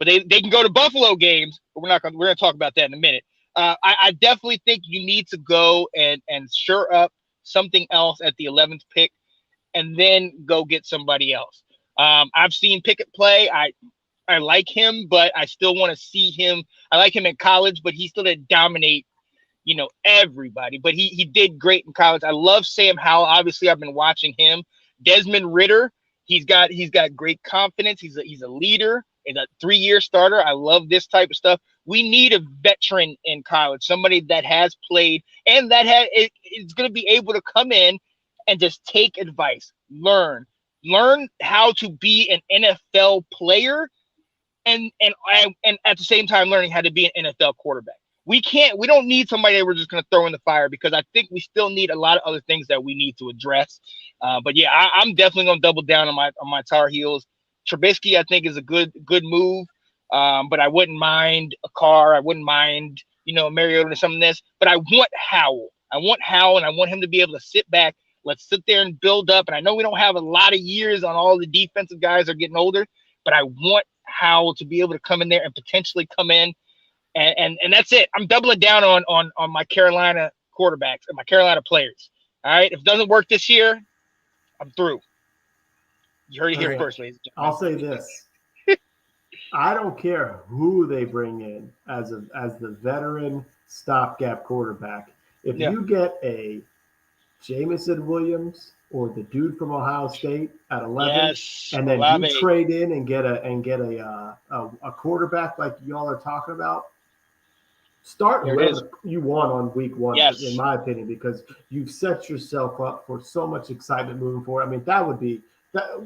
But they can go to Buffalo games, but we're gonna talk about that in a minute. I definitely think you need to go and shore up something else at the 11th pick, and then go get somebody else. I've seen Pickett play. I like him, but I still want to see him. I like him in college, but he still didn't dominate, everybody. But he did great in college. I love Sam Howell. Obviously, I've been watching him. Desmond Ridder, he's got great confidence. He's a leader. He's a 3-year starter. I love this type of stuff. We need a veteran in college, somebody that has played and that is going to be able to come in and just take advice, learn how to be an NFL player, and at the same time learning how to be an NFL quarterback. We don't need somebody that we're just going to throw in the fire, because I think we still need a lot of other things that we need to address. But yeah, I'm definitely going to double down on my Tar Heels. Trubisky, I think, is a good move. But I wouldn't mind a Carr. I wouldn't mind, Mariota or some of this. But I want Howell. And I want him to be able to sit back. Let's sit there and build up. And I know we don't have a lot of years on all the defensive guys are getting older, but I want Howell to be able to come in there and potentially come in. And that's it. I'm doubling down on my Carolina quarterbacks and my Carolina players. All right. If it doesn't work this year, I'm through. You heard it here first, ladies and gentlemen. I'll say this. I don't care who they bring in as the veteran stopgap quarterback. If Yeah. you get a Jamison Williams or the dude from Ohio State at 11, Yes, and then Olave. you trade in and get a quarterback like y'all are talking about, start There it is. whoever you want on week one, Yes. in my opinion, because you've set yourself up for so much excitement moving forward. I mean, that would be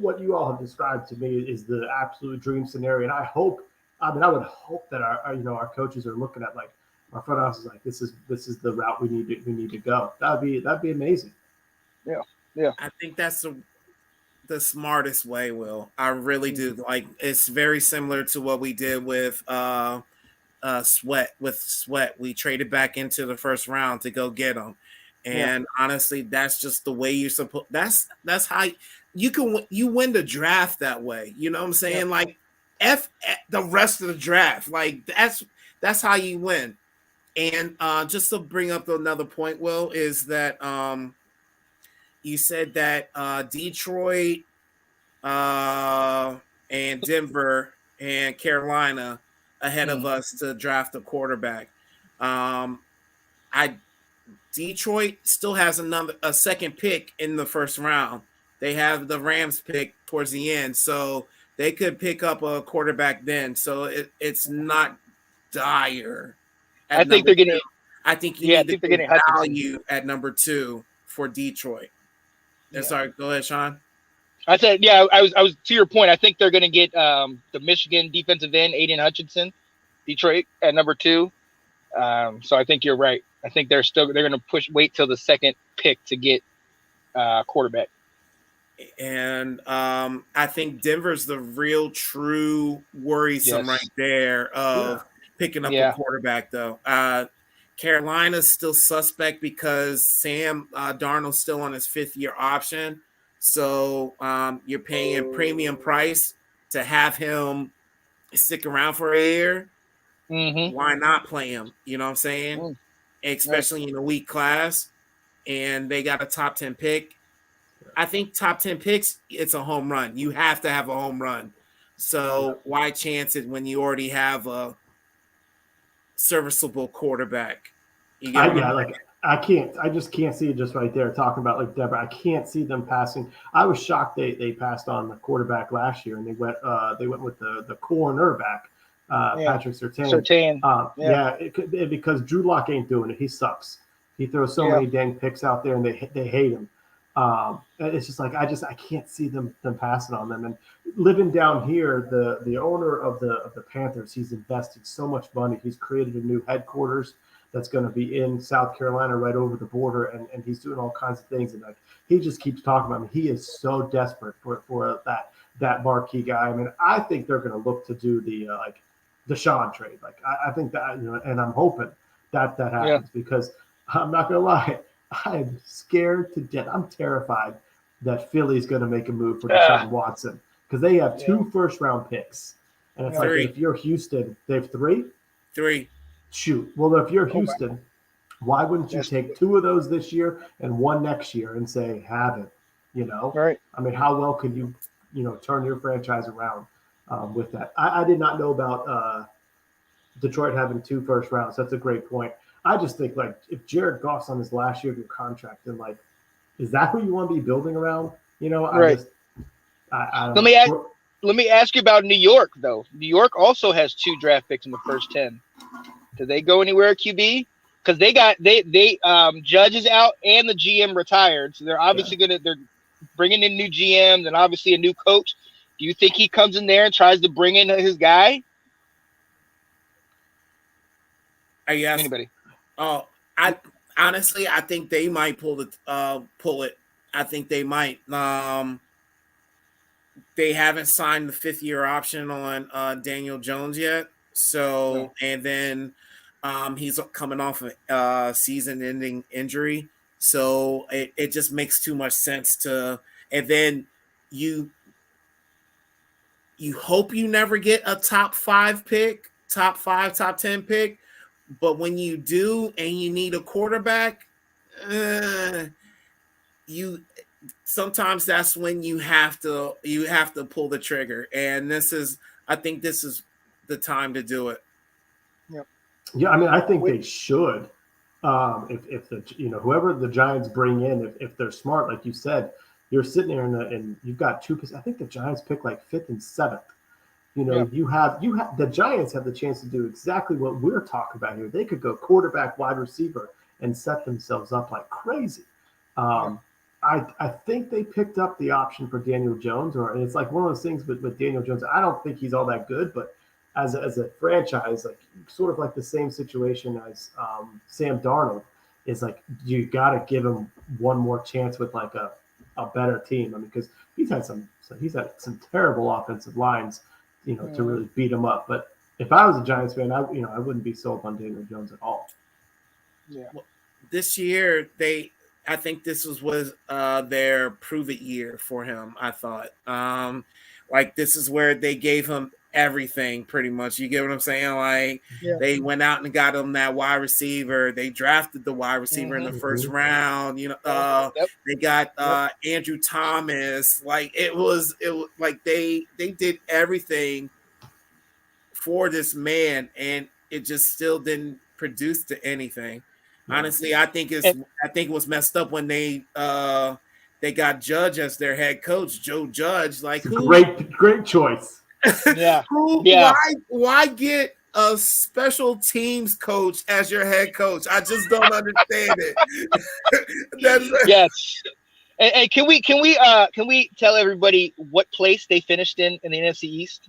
what you all have described to me is the absolute dream scenario. And I would hope that our coaches are looking at like our front office is like this is the route we need to go. That'd be amazing. Yeah. I think that's the smartest way, Will. I really do. Like, it's very similar to what we did with Sweat. With Sweat, we traded back into the first round to go get him. And honestly, that's just the way you're supposed. That's how you win the draft that way. You know what I'm saying? Yeah. Like F the rest of the draft. Like that's how you win. And just to bring up another point, Will, is that you said that Detroit and Denver and Carolina ahead of us to draft a quarterback. Detroit still has a second pick in the first round. They have the Rams pick towards the end, so they could pick up a quarterback then. So it's not dire. I think they're getting. I think you need to get value at number 2 for Detroit. Yeah. Sorry, go ahead, Sean. I said, yeah, I was to your point. I think they're going to get the Michigan defensive end, Aiden Hutchinson, Detroit at number 2. So I think you're right. I think they're going to wait till the second pick to get quarterback. And I think Denver's the real true worrisome right there of picking up a quarterback, though. Carolina's still suspect because Sam Darnold's still on his 5th-year option. So you're paying a premium price to have him stick around for a year. Mm-hmm. Why not play him? You know what I'm saying? Mm-hmm. Especially in a weak class. And they got a top 10 pick. I think top 10 picks, it's a home run. You have to have a home run. So why chance it when you already have a serviceable quarterback? I just can't see it just right there talking about like Denver. I can't see them passing. I was shocked they passed on the quarterback last year and they went with the cornerback, Patrick Surtain. Because Drew Lock ain't doing it. He sucks. He throws so many dang picks out there and they hate him. It's just like I can't see them passing on them. And living down here, the owner of the Panthers, he's invested so much money. He's created a new headquarters that's going to be in South Carolina, right over the border, and he's doing all kinds of things. And like he just keeps talking about him. He is so desperate for that marquee guy. I mean, I think they're going to look to do the Deshaun trade. Like I think that and I'm hoping that happens because I'm not going to lie. I'm scared to death. I'm terrified that Philly's going to make a move for Deshaun Watson because they have 2 first-round picks. And it's like if you're Houston, they have 3? 3. Shoot. Well, if you're Houston, why wouldn't you take 2 of those this year and 1 next year and say, have it? You know? Right. I mean, how well could you turn your franchise around with that? I did not know about Detroit having 2 first rounds. That's a great point. I just think like if Jared Goff's on his last year of your contract, then like, is that who you want to be building around? You know, right. Let me ask you about New York though. New York also has 2 draft picks in the first 10. Do they go anywhere at QB? Because they Judge is out and the GM retired, so they're obviously they're bringing in new GMs and obviously a new coach. Do you think he comes in there and tries to bring in his guy? Anybody? Oh, I think they might pull it. I think they might. They haven't signed the 5th-year option on Daniel Jones yet. So, and then he's coming off a season-ending injury. So it just makes too much sense to. And then you hope you never get a top 5 pick, top 5, top 10 pick. But when you do and you need a quarterback, sometimes that's when you have to pull the trigger. And I think this is the time to do it. Yeah, I mean, I think they should. If the whoever the Giants bring in, if they're smart, like you said, you're sitting there and you've got two. I think the Giants pick like 5th and 7th. You have the Giants have the chance to do exactly what we're talking about here. They could go quarterback, wide receiver, and set themselves up like crazy. I think they picked up the option for Daniel Jones, and it's like one of those things with Daniel Jones. I don't think he's all that good, but as a franchise, like sort of like the same situation as Sam Darnold, is like you got to give him one more chance with like a better team. I mean, because he's had some terrible offensive lines, to really beat him up. But if I was a Giants fan, I wouldn't be sold on Daniel Jones at all. Yeah. Well, this year I think this was their prove it year for him. I thought, like this is where they gave him everything pretty much. You get what I'm saying? Like they went out and got him that wide receiver. They drafted the wide receiver in the first round. They got Andrew Thomas. Like it was like they did everything for this man, and it just still didn't produce to anything. Honestly, I think it was messed up when they got Judge as their head coach, Joe Judge. Like great choice. Yeah. Why get a special teams coach as your head coach? I just don't understand it. Yes. And can we tell everybody what place they finished in the NFC East?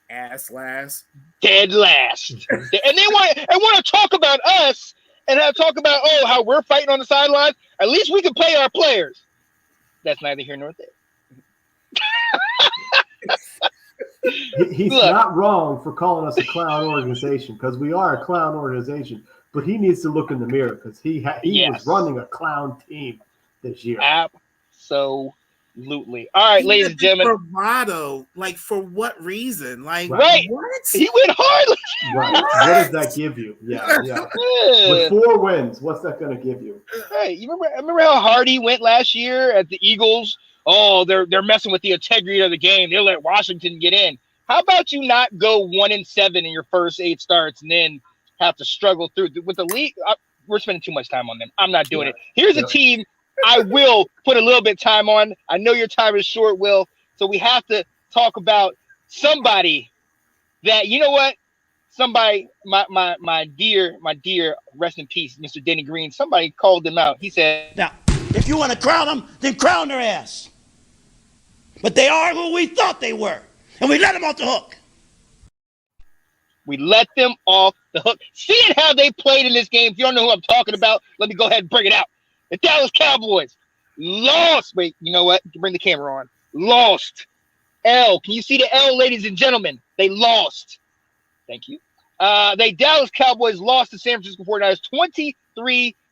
Ass last. Dead last. And they want to talk about us and talk about how we're fighting on the sidelines. At least we can play our players. That's neither here nor there. He's not wrong for calling us a clown organization, because we are a clown organization. But he needs to look in the mirror, because he was running a clown team this year. Absolutely. All right, ladies and gentlemen. Bravado, like for what reason? Like right. What? He went hard. Right. What does that give you? Yeah. With 4 wins, what's that going to give you? Hey, you remember how hard he went last year at the Eagles? Oh, they're messing with the integrity of the game. They'll let Washington get in. How about you not go 1-7 in your first 8 starts and then have to struggle through with the league? We're spending too much time on them. I'm not doing it. Here's a team I will put a little bit of time on. I know your time is short, Will. So we have to talk about somebody that, somebody, my dear, rest in peace, Mr. Denny Green, somebody called him out. He said, now, if you want to crown them, then crown their ass. But they are who we thought they were. And we let them off the hook. We let them off the hook. Seeing how they played in this game, if you don't know who I'm talking about, let me go ahead and bring it out. The Dallas Cowboys lost. Wait, you know what? Bring the camera on. Lost. L. Can you see the L, ladies and gentlemen? They lost. Thank you. The Dallas Cowboys lost to San Francisco 49ers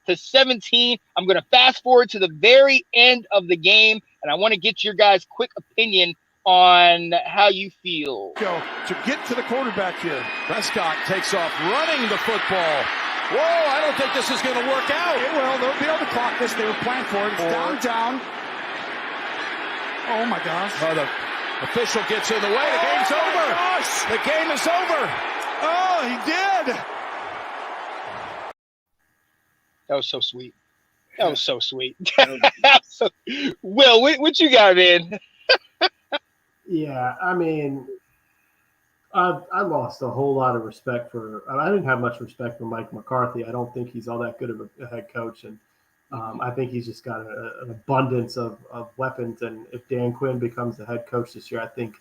23-17. I'm going to fast forward to the very end of the game, and I want to get your guys' quick opinion on how you feel. To get to the quarterback here. Prescott takes off running the football. Whoa, I don't think this is going to work out. It will. They'll be able to clock this. They were planning for it. It's down. Oh, my gosh. Oh, the official gets in the way. The game's over. Gosh. The game is over. Oh, he did. That was so sweet. That was so sweet. Will, what you got, man? Yeah, I mean, I lost a whole lot of respect for – I didn't have much respect for Mike McCarthy. I don't think he's all that good of a head coach. And I think he's just got an abundance of weapons. And if Dan Quinn becomes the head coach this year, I think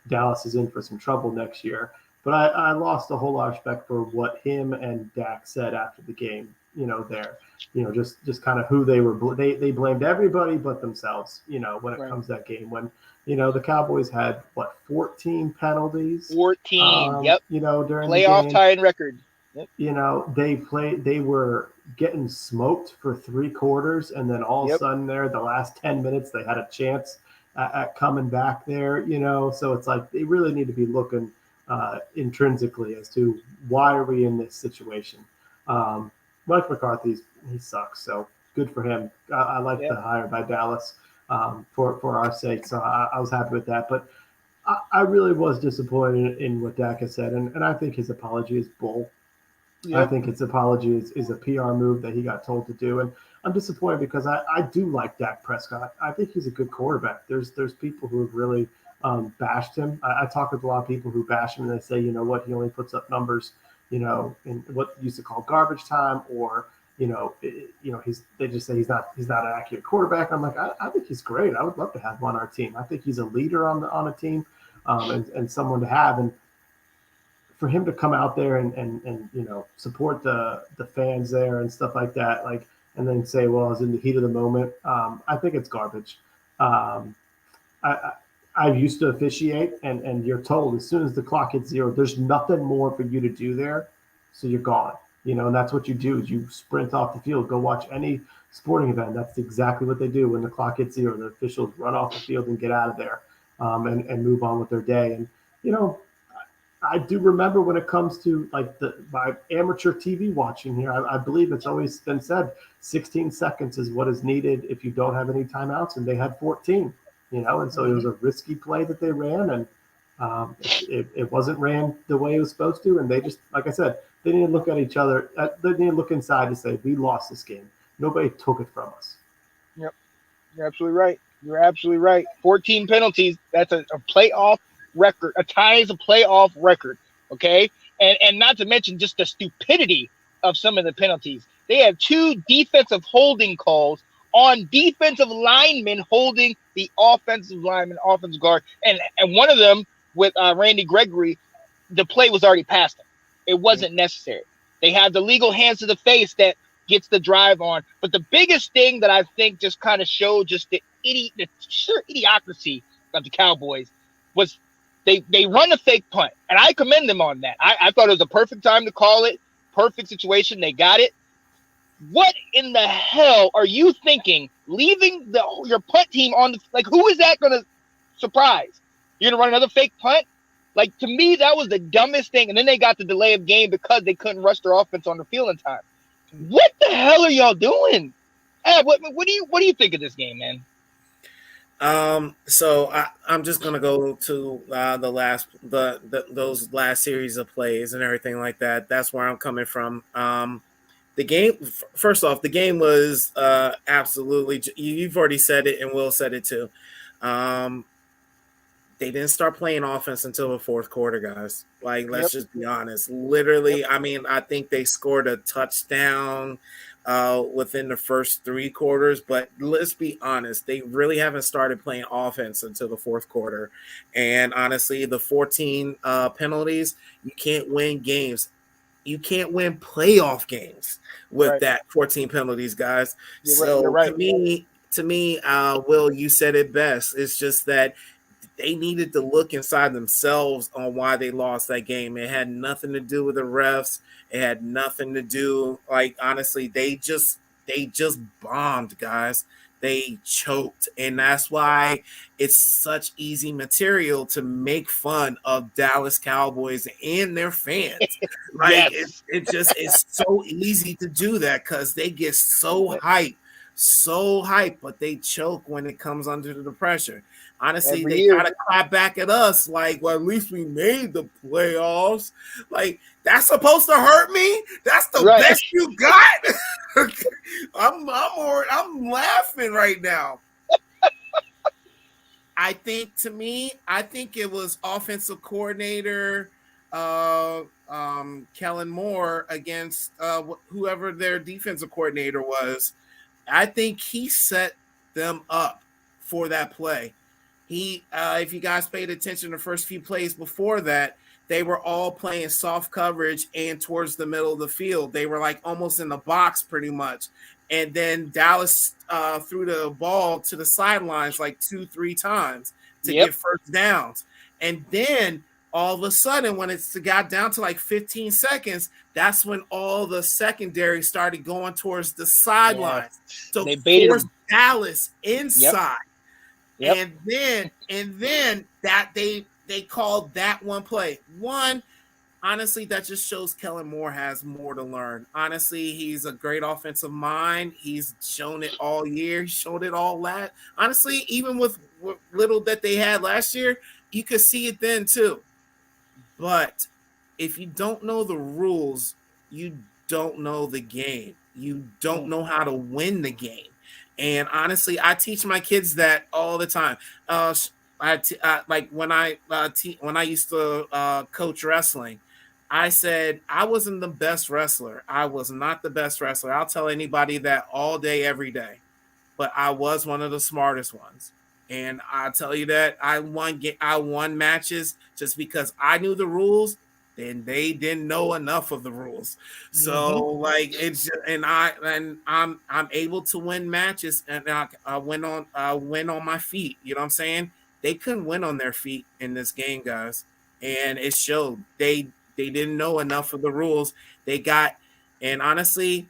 Dallas is in for some trouble next year. But I lost a whole lot of respect for what him and Dak said after the game, just kind of who they were. They blamed everybody but themselves, when it comes to that game. When the Cowboys had 14 penalties. 14. Yep. During playoff the game. tying record. Yep. They were getting smoked for 3 quarters, and then all of a sudden the last 10 minutes they had a chance at coming back there. So it's like they really need to be looking intrinsically as to why are we in this situation. Mike McCarthy, he sucks. So good for him. I like the hire by Dallas. For our sake. So I was happy with that. But I really was disappointed in what Dak has said, and I think his apology is bull. Yep. I think his apology is a PR move that he got told to do, and I'm disappointed because I do like Dak Prescott. I think he's a good quarterback. There's people who have really bashed him. I talk with a lot of people who bash him, and they say, you know what, he only puts up numbers, in what used to call garbage time, or they just say he's not an accurate quarterback. I'm like, I think he's great. I would love to have him on our team. I think he's a leader on a team, and someone to have. And for him to come out there and support the fans there and stuff like that, like, and then say, well, I was in the heat of the moment. I think it's garbage. I used to officiate, and you're told as soon as the clock hits zero, there's nothing more for you to do there, so you're gone. And that's what you do, is you sprint off the field, go watch any sporting event. That's exactly what they do when the clock hits zero. The officials run off the field and get out of there, and move on with their day. And I do remember when it comes to like my amateur TV watching here, I believe it's always been said 16 seconds is what is needed if you don't have any timeouts, and they had 14. And so it was a risky play that they ran, and it wasn't ran the way it was supposed to. And they just, like I said, they didn't look at each other. They didn't look inside to say, we lost this game. Nobody took it from us. Yep. You're absolutely right. You're absolutely right. 14 penalties. That's a playoff record. A tie is a playoff record. Okay. And not to mention just the stupidity of some of the penalties. They have 2 defensive holding calls on defensive linemen holding the offensive guard. And one of them with Randy Gregory, the play was already past him. It wasn't necessary. They have the legal hands to the face that gets the drive on. But the biggest thing that I think just kind of showed just the sheer idiocracy of the Cowboys was they run a fake punt. And I commend them on that. I thought it was a perfect time to call it. Perfect situation. They got it. What in the hell are you thinking? Leaving your punt team on who is that going to surprise? You're going to run another fake punt? Like, to me, that was the dumbest thing. And then they got the delay of game because they couldn't rush their offense on the field in time. What the hell are y'all doing? What do you think of this game, man? So I'm just gonna go to those last series of plays and everything like that. That's where I'm coming from. The game, first off, the game was absolutely. You've already said it, and Will said it too. They didn't start playing offense until the fourth quarter, guys. Like, let's just be honest. Literally, I mean, I think they scored a touchdown within the first 3 quarters, but let's be honest, they really haven't started playing offense until the fourth quarter. And honestly, the 14 penalties, you can't win games. You can't win playoff games with that 14 penalties, guys. You're right. To me, Will, you said it best. It's just that they needed to look inside themselves on why they lost that game. It had nothing to do with the refs. It had nothing to do, honestly, they just bombed, guys. They choked. And that's why it's such easy material to make fun of Dallas Cowboys and their fans. Yes. It's so easy to do that because they get so hyped, but they choke when it comes under the pressure. Honestly, they gotta clap back at us like, well, at least we made the playoffs. Like, that's supposed to hurt me? That's the best you got? I'm laughing right now. I think it was offensive coordinator Kellen Moore against whoever their defensive coordinator was. I think he set them up for that play. If you guys paid attention to the first few plays before that, they were all playing soft coverage and towards the middle of the field. They were like almost in the box pretty much. And then Dallas threw the ball to the sidelines like 2-3 times to get first downs. And then all of a sudden, when it got down to like 15 seconds, that's when all the secondary started going towards the sidelines. So they forced Dallas inside. Yep. And then that they called that one play. Honestly, that just shows Kellen Moore has more to learn. Honestly, he's a great offensive mind. He's shown it all year. He showed it all last. Honestly, even with little that they had last year, you could see it then too. But if you don't know the rules, you don't know the game. You don't know how to win the game. And honestly, I teach my kids that all the time. Like when I used to coach wrestling, I said I wasn't the best wrestler. I was not the best wrestler. I'll tell anybody that all day, every day. But I was one of the smartest ones. And I tell you that I won matches just because I knew the rules, and they didn't know enough of the rules. So like it's I'm able to win matches, and I win on my feet. You know what I'm saying? They couldn't win on their feet in this game, guys, and it showed. They didn't know enough of the rules. And honestly,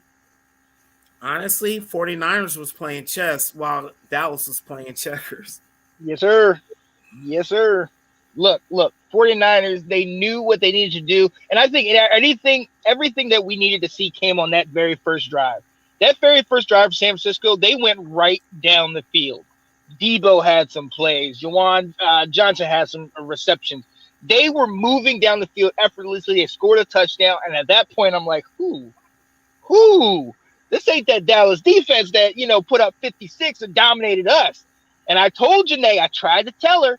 49ers was playing chess while Dallas was playing checkers. Yes, sir. Yes, sir. Look, 49ers, they knew what they needed to do. And I think everything that we needed to see came on that very first drive. That very first drive for San Francisco, they went right down the field. Debo had some plays. Juwan Johnson had some receptions. They were moving down the field effortlessly. They scored a touchdown. And at that point, I'm like, who? This ain't that Dallas defense that, put up 56 and dominated us. And I told Janae, I tried to tell her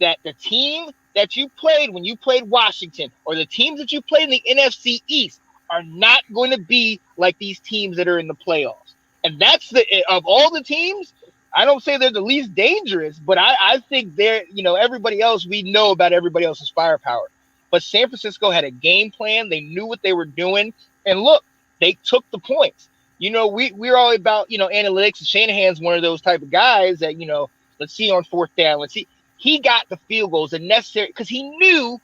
that the team that you played when you played Washington, or the teams that you played in the NFC East, are not going to be like these teams that are in the playoffs. And that's of all the teams, I don't say they're the least dangerous, but I think they're, everybody else, we know about everybody else's firepower. But San Francisco had a game plan. They knew what they were doing. And look, they took the points. We're all about, analytics. And Shanahan's one of those type of guys that, let's see on fourth down. Let's see. He got the field goals and necessary because he knew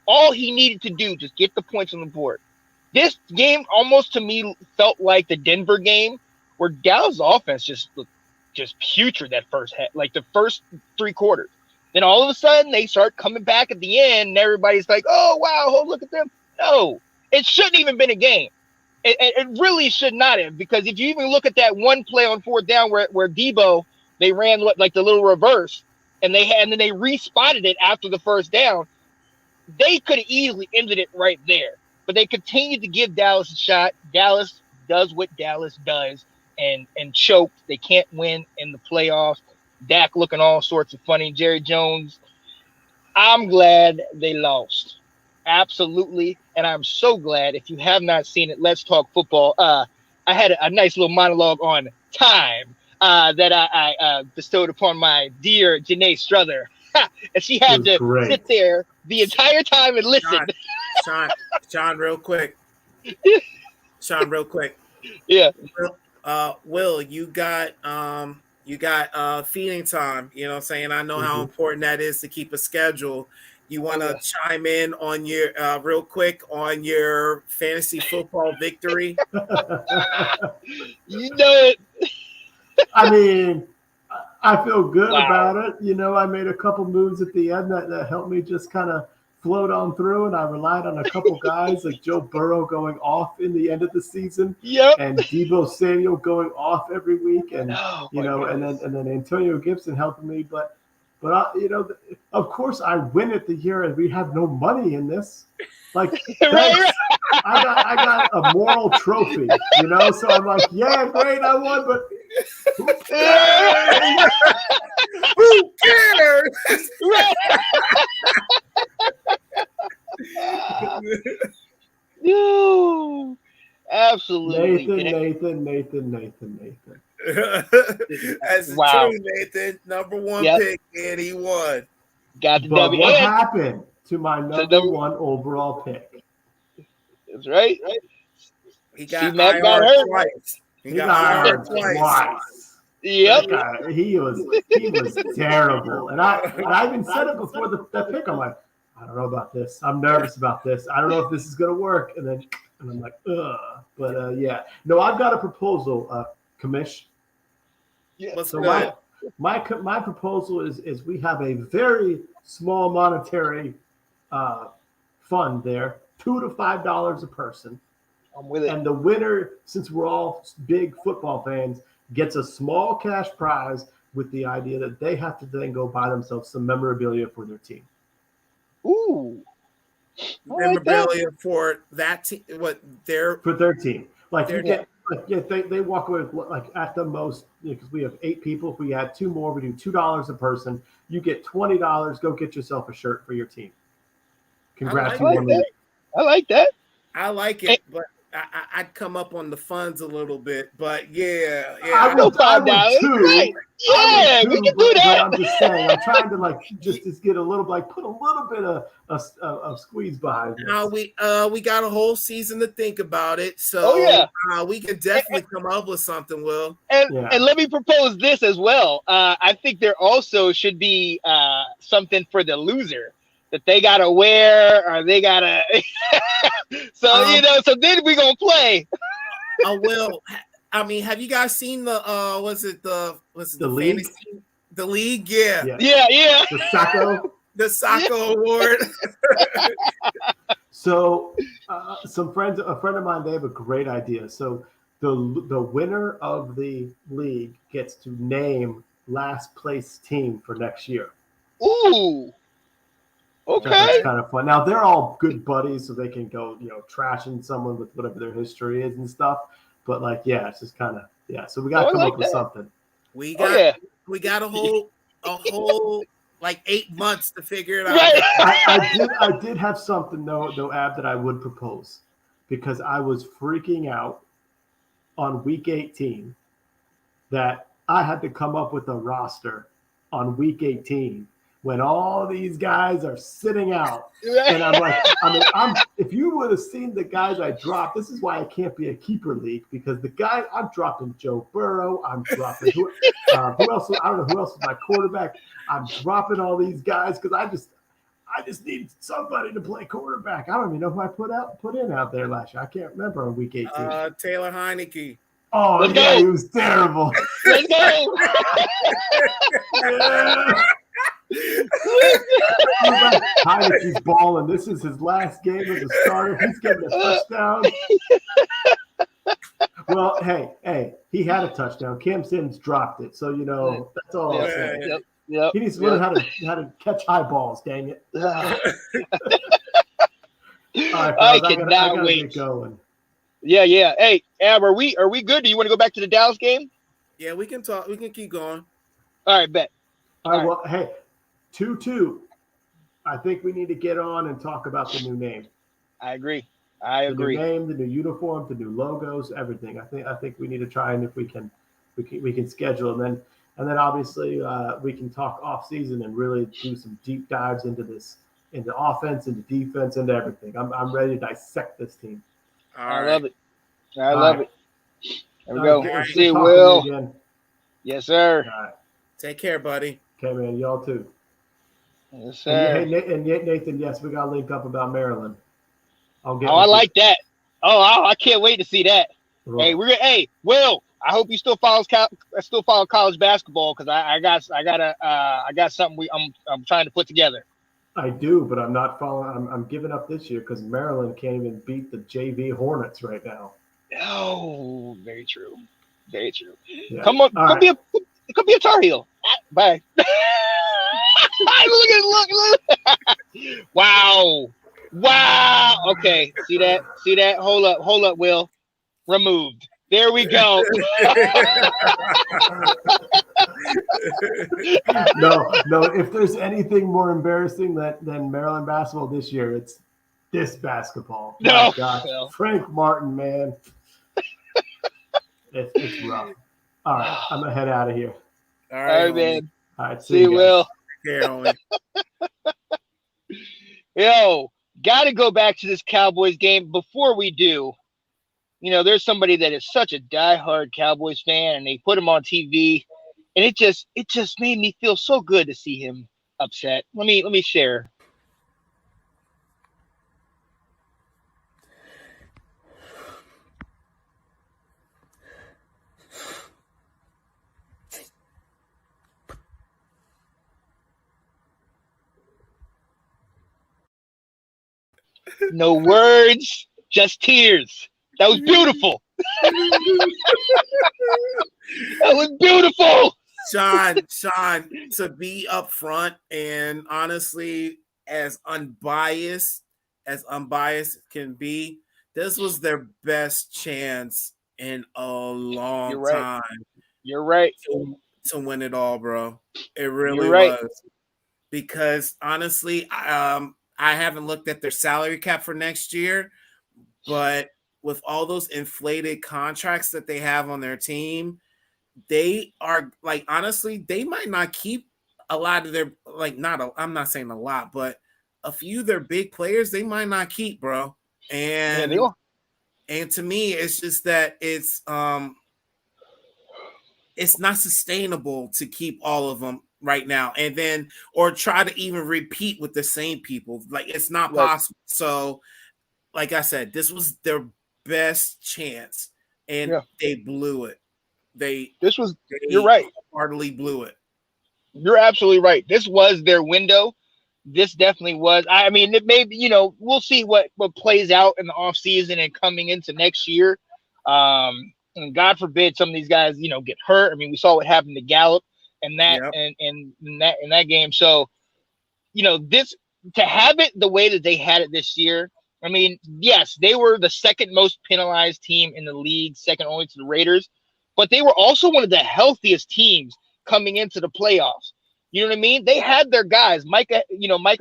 all he needed to do, just get the points on the board. This game almost to me felt like the Denver game, where Dallas offense just looked just putrid that first like the first 3 quarters. Then all of a sudden they start coming back at the end, and everybody's like, "Oh wow, look at them!" No, it shouldn't even been a game. It really should not have, because if you even look at that one play on fourth down where Debo, they ran like the little reverse, and then they respotted it after the first down. They could have easily ended it right there, but they continued to give Dallas a shot. Dallas does what Dallas does, and choked. They can't win in the playoffs. Dak looking all sorts of funny. Jerry Jones, I'm glad they lost. Absolutely. And I'm so glad. If you have not seen it, Let's Talk Football. I had a nice little monologue on time that I bestowed upon my dear Janae Struther. And she had to sit there the entire time and listen. Sean, real quick. Yeah. Will, you got feeding time. You know what I'm saying? I know how important that is to keep a schedule. You want to chime in on your real quick on your fantasy football victory? You know it. I mean, I feel good about it. I made a couple moves at the end that helped me just kind of float on through, and I relied on a couple guys like Joe Burrow going off in the end of the season, and Debo Samuel going off every week, and and then Antonio Gibson helping me, but of course I win it the year, and we have no money in this. Like, I got a moral trophy, So I'm like, yeah, great, I won, but who cares? Who cares? No, absolutely. Nathan. That's true, Nathan. Number one pick, and he won. Got the but W. What happened to my number one overall pick? That's right. He got IR twice. He got IR twice. Yep. He was terrible. And I even said it before that pick. I'm like, I don't know about this. I'm nervous about this. I don't know if this is gonna work. And I'm like, ugh. But yeah. No, I've got a proposal, Commish. Yeah. So my proposal is we have a very small monetary fund there, $2 to $5 a person. I'm with it. And the winner, since we're all big football fans, gets a small cash prize with the idea that they have to then go buy themselves some memorabilia for their team. Ooh. Memorabilia for that team, for their team. Like their you get, they walk away with like at the most, because we have 8 people. If we add 2 more, we do $2 a person. You get $20. Go get yourself a shirt for your team. Congrats, I like that. I like it, but I'd come up on the funds a little bit. But yeah, I would too. Right. Yeah, we can do that. But I'm just saying, I'm trying to like just get a little, like put a little bit of squeeze behind this. We got a whole season to think about it, so we can definitely come up with something, Will. And let me propose this as well. I think there also should be something for the loser that they gotta wear, or they gotta. So so then we gonna play. Well, I mean, have you guys seen the the league? Fantasy, the league? Yeah. The Sacco Award. So, a friend of mine, they have a great idea. So, the winner of the league gets to name last place team for next year. Ooh. Okay. That's kind of fun. Now they're all good buddies, so they can go, trashing someone with whatever their history is and stuff. But it's just kind of So we got to come up with something. We got a whole like 8 months to figure it out. Right. I did have something though, Ab, that I would propose, because I was freaking out on week 18 that I had to come up with a roster on week 18 when all these guys are sitting out. And I'm like, if you would have seen the guys I dropped, this is why I can't be a keeper league, because the guy I'm dropping Joe Burrow, I'm dropping who else? I don't know who else is my quarterback. I'm dropping all these guys because I just need somebody to play quarterback. I don't even know who I put in out there last year. I can't remember on week 18. Taylor Heineke. Oh, Let's go. He was terrible. Let's go. Heineke's balling. This is his last game as a starter. He's getting a touchdown. Well, hey, he had a touchdown. Cam Sims dropped it, so that's all I'll say. Yep. He needs to learn how to catch high balls. Dang it! All right, I fellas, cannot wait. Get going. Yeah. Hey, Ab, are we good? Do you want to go back to the Dallas game? Yeah, we can talk. We can keep going. All right, bet. All right. Well, hey, 2-2. I think we need to get on and talk about the new name. I agree. The new name, the new uniform, the new logos, everything. I think we need to try, and if we can schedule, and then obviously we can talk off season and really do some deep dives into offense, into defense, into everything. I'm ready to dissect this team. I love it. I love it. There we go. Good See you, talking Will. to you again. Yes, sir. All right. Take care, buddy. Okay, man. Y'all too. Yes, sir. And Nathan, yes, we got to link up about Maryland. I like that. Oh, I can't wait to see that. Right. Hey, Will, I hope you still follow college basketball, because I got something I'm trying to put together. I do, but I'm not following. I'm giving up this year because Maryland can't even beat the JV Hornets right now. Oh, very true. Very true. Yeah. Come on, All be a Tar Heel. Bye. Look. Wow. Okay. See that? Hold up, Will. Removed. There we go. No. If there's anything more embarrassing than Maryland basketball this year, it's this basketball. No. God. Frank Martin, man. It's rough. All right. I'm going to head out of here. All right, man. All right. See you, Will. Care, Yo, got to go back to this Cowboys game. Before we do, there's somebody that is such a diehard Cowboys fan, and they put him on TV, and it just made me feel so good to see him upset. Let me share. No words, just tears. That was beautiful. That was beautiful. Sean, to be upfront and honestly as unbiased can be, this was their best chance in a long You're right. time You're right. to win it all, bro. It You're really right. was. Because honestly, I haven't looked at their salary cap for next year, but with all those inflated contracts that they have on their team, they are like honestly, they might not keep a lot of their I'm not saying a lot, but a few of their big players they might not keep, bro. Yeah, they And are. to me, it's just that it's not sustainable to keep all of them right now and then or try to even repeat with the same people. Like it's not Right. possible. So like I said, this was their best chance and they blew it. You're right. Hardly blew it. You're absolutely right. This was their window. This definitely was. I mean, it may be, we'll see what plays out in the offseason and coming into next year. And God forbid some of these guys, get hurt. I mean, we saw what happened to Gallup and that and in that game. So, this to have it the way that they had it this year. I mean, yes, they were the second most penalized team in the league, second only to the Raiders, but they were also one of the healthiest teams coming into the playoffs. You know what I mean? They had their guys. Micah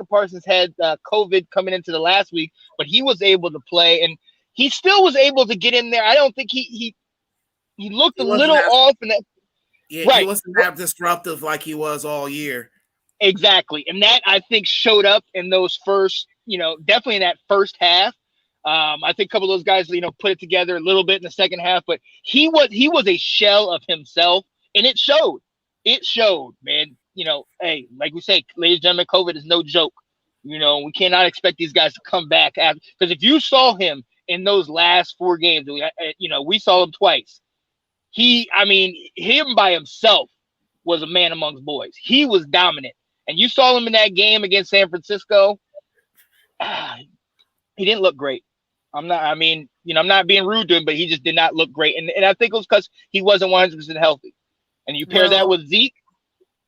Parsons had COVID coming into the last week, but he was able to play, and he still was able to get in there. I don't think he looked a little off. He wasn't that disruptive like he was all year. Exactly, and that I think showed up in those first, definitely in that first half. I think a couple of those guys, put it together a little bit in the second half, but he was a shell of himself, and it showed. It showed, man. Hey, like we say, ladies and gentlemen, COVID is no joke. We cannot expect these guys to come back after, because if you saw him in those last 4 games, we saw him twice. Him by himself was a man amongst boys. He was dominant. And you saw him in that game against San Francisco. He didn't look great. I'm not being rude to him, but he just did not look great. And I think it was because he wasn't 100% healthy. And you pair that with Zeke.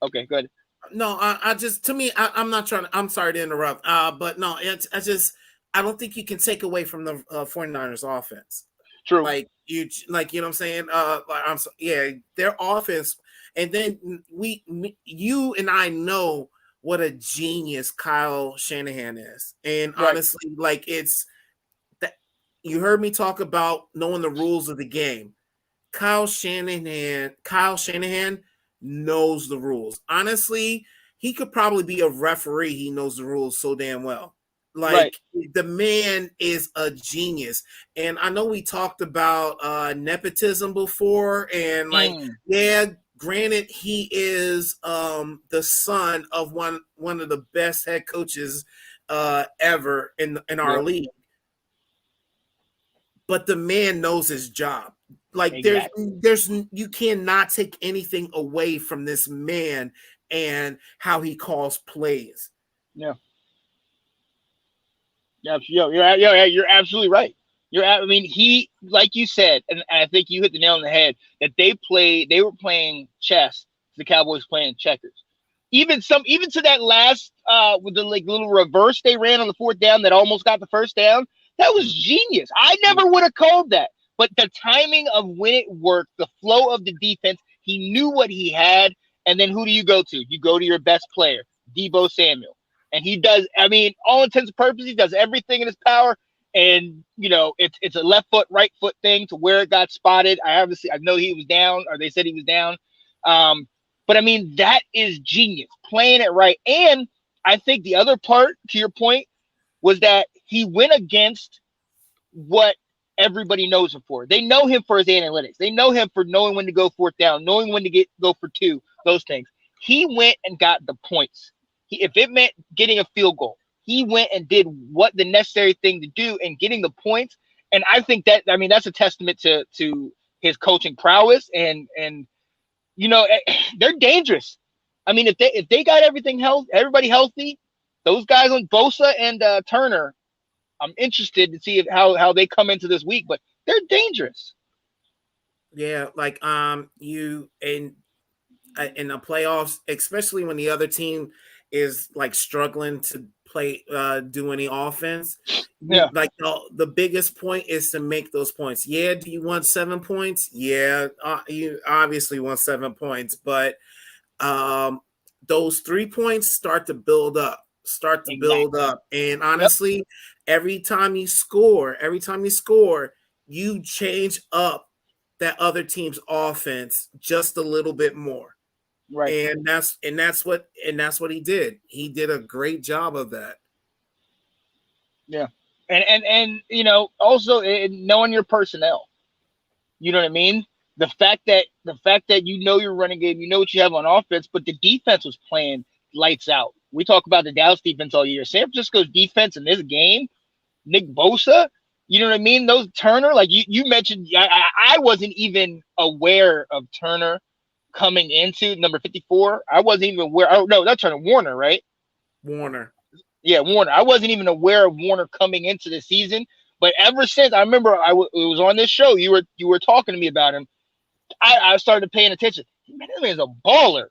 Okay, good. No, I'm not trying to, I'm sorry to interrupt. But no, I don't think you can take away from the 49ers offense. True. You know what I'm saying? Their offense. And then you and I know what a genius Kyle Shanahan is. And honestly, it's that you heard me talk about knowing the rules of the game. Kyle Shanahan knows the rules. Honestly, he could probably be a referee. He knows the rules so damn well. The man is a genius. And I know we talked about nepotism before, and granted, he is the son of one of the best head coaches ever in our league. But the man knows his job. There's you cannot take anything away from this man and how he calls plays. Yeah. You're absolutely right. He, like you said, and I think you hit the nail on the head, that they were playing chess, the Cowboys playing checkers. Even to that last with the little reverse they ran on the 4th down that almost got the first down, that was genius. I never would have called that. But the timing of when it worked, the flow of the defense, he knew what he had. And then who do you go to? You go to your best player, Deebo Samuel. And he does, all intents and purposes, he does everything in his power. And, it's a left foot, right foot thing to where it got spotted. I know he was down, or they said he was down. But that is genius, playing it right. And I think the other part, to your point, was that he went against what everybody knows him for. They know him for his analytics. They know him for knowing when to go 4th down, knowing when to go for 2, those things. He went and got the points. If it meant getting a field goal, he went and did what the necessary thing to do and getting the points. And I think that's a testament to his coaching prowess and they're dangerous. If they got everybody healthy, those guys on Bosa and Turner, I'm interested to see how they come into this week, but they're dangerous. Yeah, in the playoffs, especially when the other team is like struggling to play, do any offense. Yeah. Like the biggest point is to make those points. Yeah, do you want 7 points? Yeah, you obviously want 7 points, but those 3 points start to build up. And honestly, every time you score, you change up that other team's offense just a little bit more. Right. And that's what he did. He did a great job of that. Yeah. And also knowing your personnel. You know what I mean? The fact that your running game, you know what you have on offense, but the defense was playing lights out. We talk about the Dallas defense all year. San Francisco's defense in this game, Nick Bosa, you know what I mean? Those Turner, like you mentioned, I wasn't even aware of Turner coming into number 54. I wasn't even aware. Oh no, that's Turner, Warner, right? Warner. Yeah, Warner. I wasn't even aware of Warner coming into the season, but ever since, I remember it was on this show. You were talking to me about him. I started paying attention. Man, this man's a baller.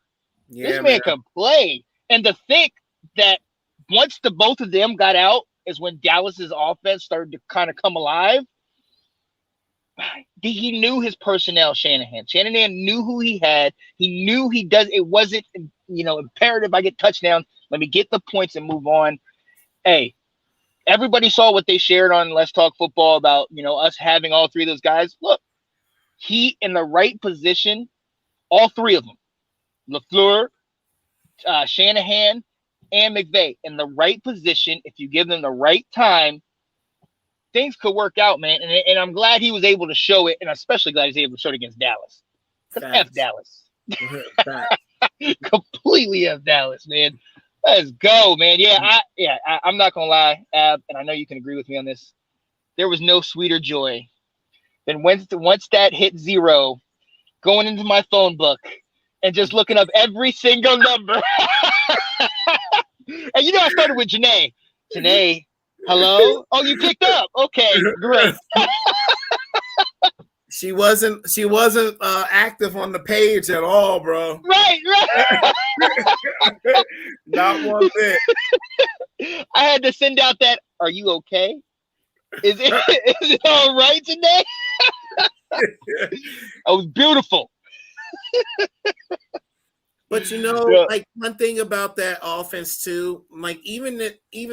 Yeah, this man can play. And to think that once the both of them got out is when Dallas's offense started to kind of come alive. He knew his personnel, Shanahan. Shanahan knew who he had. He knew he does. It wasn't, imperative I get touchdowns. Let me get the points and move on. Hey, everybody saw what they shared on Let's Talk Football about, us having all three of those guys. Look, he in the right position, all three of them, LaFleur, Shanahan, and McVay in the right position. If you give them the right time, things could work out, man. And I'm glad he was able to show it, and especially glad he's able to show it against Dallas. F Dallas. Completely F Dallas, man. Let's go, man. I'm not gonna lie, Ab, and I know you can agree with me on this. There was no sweeter joy than once that hit 0, going into my phone book and just looking up every single number. And I started with Janae. Janae, hello? Oh, you picked up. Okay, great. She wasn't active on the page at all, bro. Right. Not one bit. I had to send out that, are you okay? Is it all right today? It was beautiful. But like one thing about that offense too, like even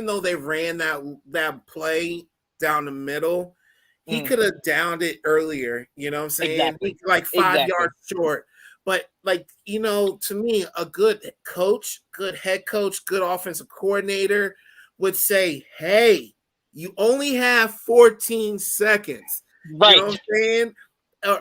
though they ran that play down the middle, he could have downed it earlier. You know what I'm saying? Exactly. Like 5 yards short. But to me, a good coach, good head coach, good offensive coordinator would say, hey, you only have 14 seconds. Right. You know what I'm saying?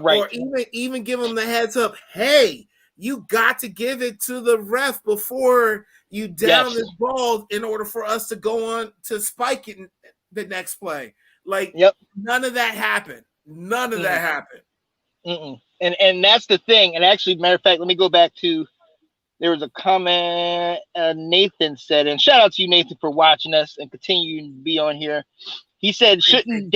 Or even give them the heads up. Hey, you got to give it to the ref before you down this ball in order for us to go on to spike it in the next play. Like, none of that happened. None of that happened. Mm-mm. And that's the thing. And actually, matter of fact, let me go back to, there was a comment Nathan said, and shout out to you, Nathan, for watching us and continuing to be on here. He said, shouldn't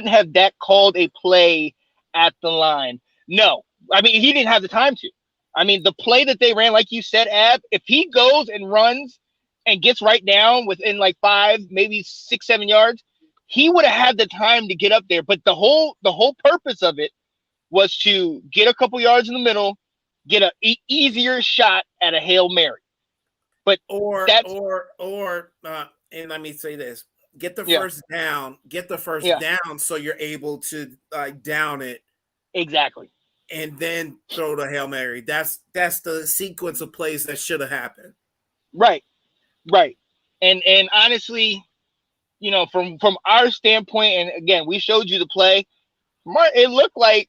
have Dak called a play at the line? No. I mean, he didn't have the time to. I mean, the play that they ran, like you said, Ab, if he goes and runs and gets right down within like 5, maybe 6, 7 yards, he would have had the time to get up there. But the whole purpose of it was to get a couple yards in the middle, get an easier shot at a Hail Mary. But and let me say this. Get the first down. Get the first down so you're able to down it. Exactly. And then throw the Hail Mary. That's the sequence of plays that should have happened. Right. And honestly, from our standpoint, and again, we showed you the play. It looked like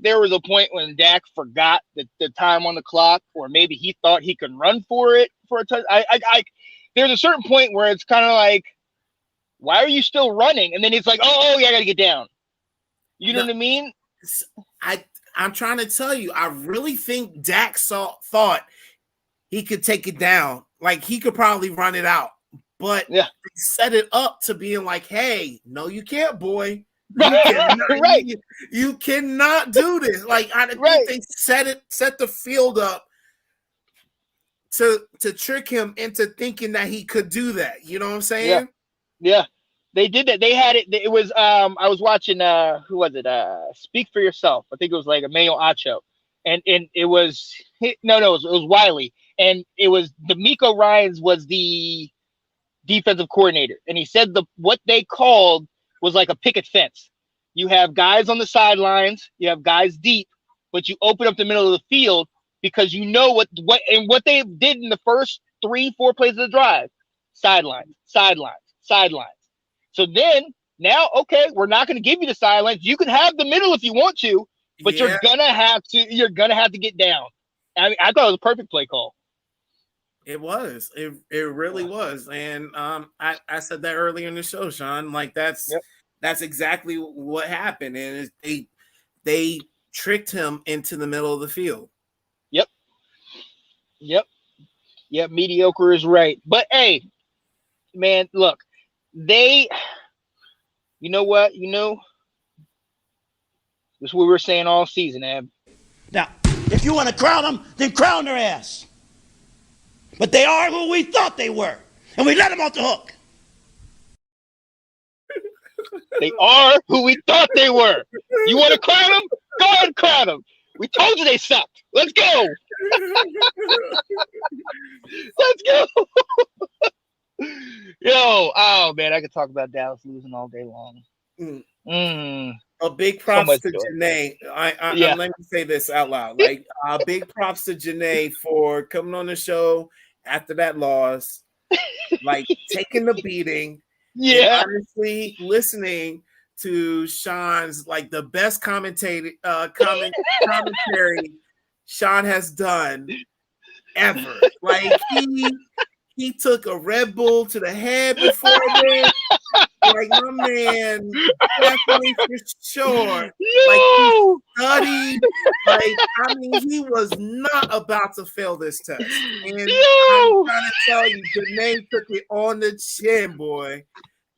there was a point when Dak forgot the time on the clock, or maybe he thought he could run for it for a touch. There's a certain point where it's kind of like, why are you still running? And then it's like, oh yeah, I got to get down. You know what I mean? I'm trying to tell you, I really think Dak thought he could take it down. Like, he could probably run it out. But they set it up to being like, hey, no, you can't, boy. Right. You cannot do this. Like I think they set the field up to trick him into thinking that he could do that. You know what I'm saying? Yeah. They did that. They had it. It was I was watching who was it? Speak for Yourself. I think it was like Emmanuel Acho. And it was it was Wiley. And it was D'Amico Ryans was the defensive coordinator. And he said what they called was like a picket fence. You have guys on the sidelines, you have guys deep, but you open up the middle of the field because you know what they did in the first 3-4 plays of the drive. Sidelines. So then now, okay, we're not going to give you the sidelines. You can have the middle if you want to, but you're gonna have to get down. I mean, I thought it was a perfect play call. It was. It really was. And I said that earlier in the show, Sean. Like that's exactly what happened. And they tricked him into the middle of the field. Yep. Mediocre is right. But hey, man, look, you know what? This is what we were saying all season, Ab. Now, if you want to crown them, then crown their ass. But they are who we thought they were, and we let them off the hook. They are who we thought they were. You want to crown them? Go ahead and crown them. We told you they sucked. Let's go. Let's go. Yo, oh man, I could talk about Dallas losing all day long. A big props to Janae. Let me say this out loud. Like, big props to Janae for coming on the show after that loss, like taking the beating. Yeah, and honestly, listening to Sean's like the best commentary Sean has done ever. Like he took a Red Bull to the head before this. Like my man, definitely for sure. Like he studied. Like I mean, he was not about to fail this test. And I'm trying to tell you, Janae took it on the chin, boy.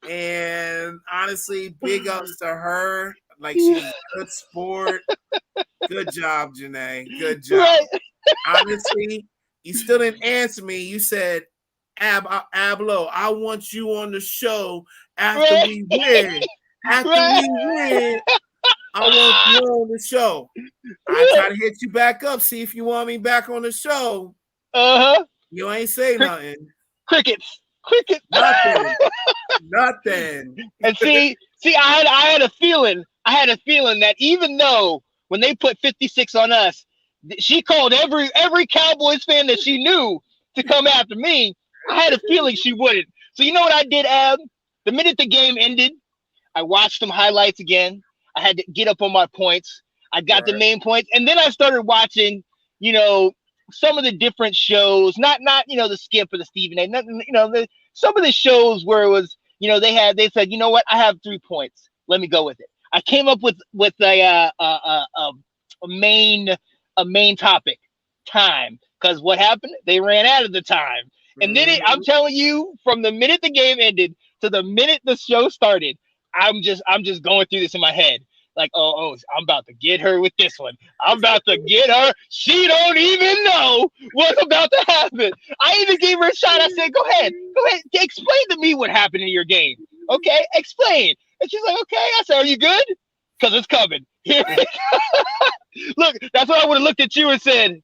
And honestly, big ups to her. Like she's a good sport. Good job, Janae. Good job. Right. Honestly, you still didn't answer me. You said, Ablo, I want you on the show after we win. After we win, I want you on the show. I try to hit you back up, see if you want me back on the show. You ain't say nothing. Crickets. Nothing. And see, I had a feeling that even though when they put 56 on us, she called every Cowboys fan that she knew to come after me. I had a feeling she wouldn't. So you know what I did, Ab? The minute the game ended, I watched some highlights again. I had to get up on my points. I got the main points, and then I started watching, some of the different shows. Not the Skip or the Stephen A. Nothing, some of the shows where it was, they said, you know what? I have 3 points. Let me go with it. I came up with a main topic, time, because what happened? They ran out of the time. And then I'm telling you, from the minute the game ended to the minute the show started, I'm just going through this in my head. Like, oh, I'm about to get her with this one. I'm about to get her. She don't even know what's about to happen. I even gave her a shot. I said, go ahead. Explain to me what happened in your game. Okay, explain. And she's like, okay. I said, are you good? Because it's coming. Here. Look, that's what I would have looked at you and said,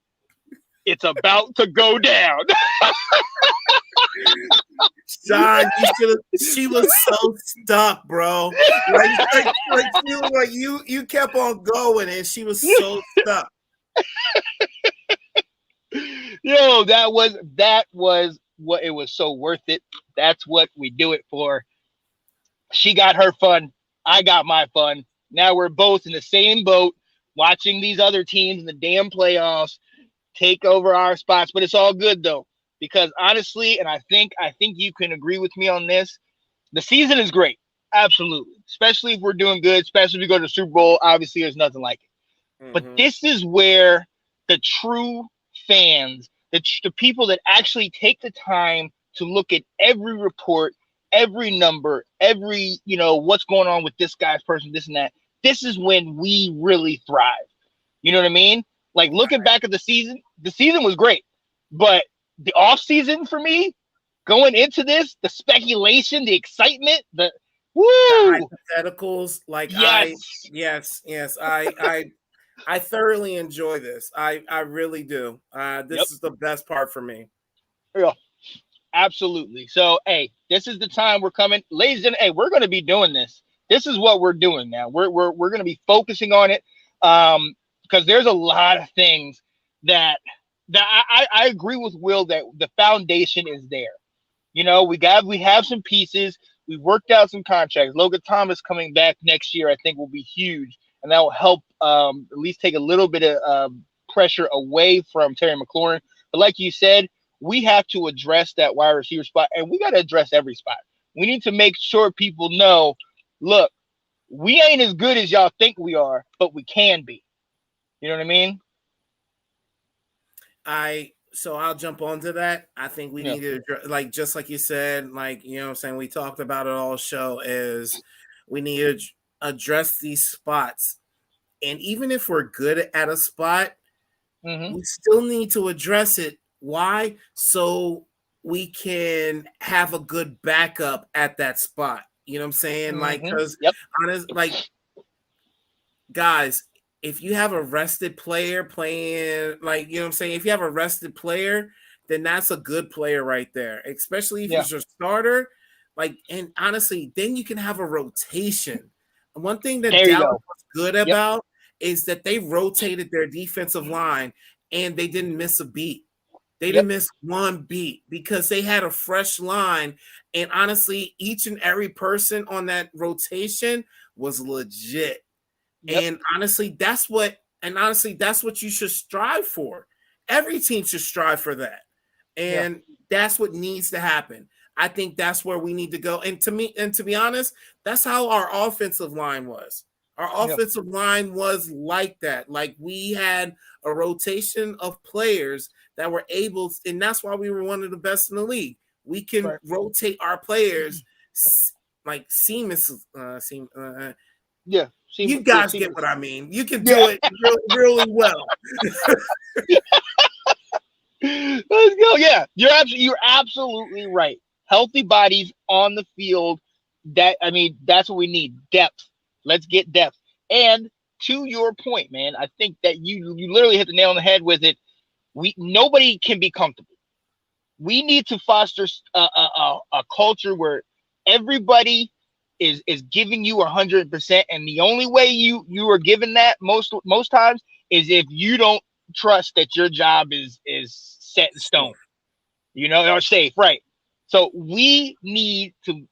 it's about to go down. Sean, she was so stuck, bro. Like she was like you kept on going and she was so stuck. Yo, that was what it was so worth it. That's what we do it for. She got her fun. I got my fun. Now we're both in the same boat watching these other teams in the damn playoffs take over our spots, but it's all good though, because honestly, and I think you can agree with me on this, the season is great. Absolutely. Especially if we're doing good, especially if we go to the Super Bowl, obviously there's nothing like it. But this is where the true fans, the people that actually take the time to look at every report, every number, every, what's going on with this guy's person, this and that. This is when we really thrive. You know what I mean? Like looking back at the season was great, but the off season for me, going into this, the speculation, the excitement, the hypotheticals, like yes. I thoroughly enjoy this. I really do. This is the best part for me. Yeah, absolutely. So, hey, this is the time we're coming, ladies and hey, we're going to be doing this. This is what we're doing now. We're going to be focusing on it, because there's a lot of things that I agree with Will that the foundation is there. We have some pieces. We've worked out some contracts. Logan Thomas coming back next year, I think, will be huge, and that will help at least take a little bit of pressure away from Terry McLaurin. But like you said, we have to address that wide receiver spot, and we got to address every spot. We need to make sure people know, look, we ain't as good as y'all think we are, but we can be. You know what I mean? So I'll jump onto that. I think we need to, like, just like you said, like, you know what I'm saying, we talked about it all show, is we need to address these spots. And even if we're good at a spot, we still need to address it. Why? So we can have a good backup at that spot. You know what I'm saying? Like, because guys, if you have a rested player playing, like, you know what I'm saying? If you have a rested player, then that's a good player right there, especially if it's your starter. Like, and honestly, then you can have a rotation. One thing that Dallas was good about is that they rotated their defensive line and they didn't miss a beat. They didn't miss one beat because they had a fresh line. And honestly, each and every person on that rotation was legit. And honestly, that's what you should strive for. Every team should strive for that. And that's what needs to happen. I think that's where we need to go. And to be honest, that's how our offensive line was. Our offensive line was like that. Like, we had a rotation of players that were able, and that's why we were one of the best in the league. We can rotate our players like seamlessly. You guys get what I mean. You can do it really well. Let's go. Yeah, you're absolutely right. Healthy bodies on the field. That's what we need. Depth. Let's get depth. And to your point, man, I think that you literally hit the nail on the head with it. Nobody can be comfortable. We need to foster a culture where everybody is giving you 100%, and the only way you are given that most times is if you don't trust that your job is set in stone, or safe, right? So we need to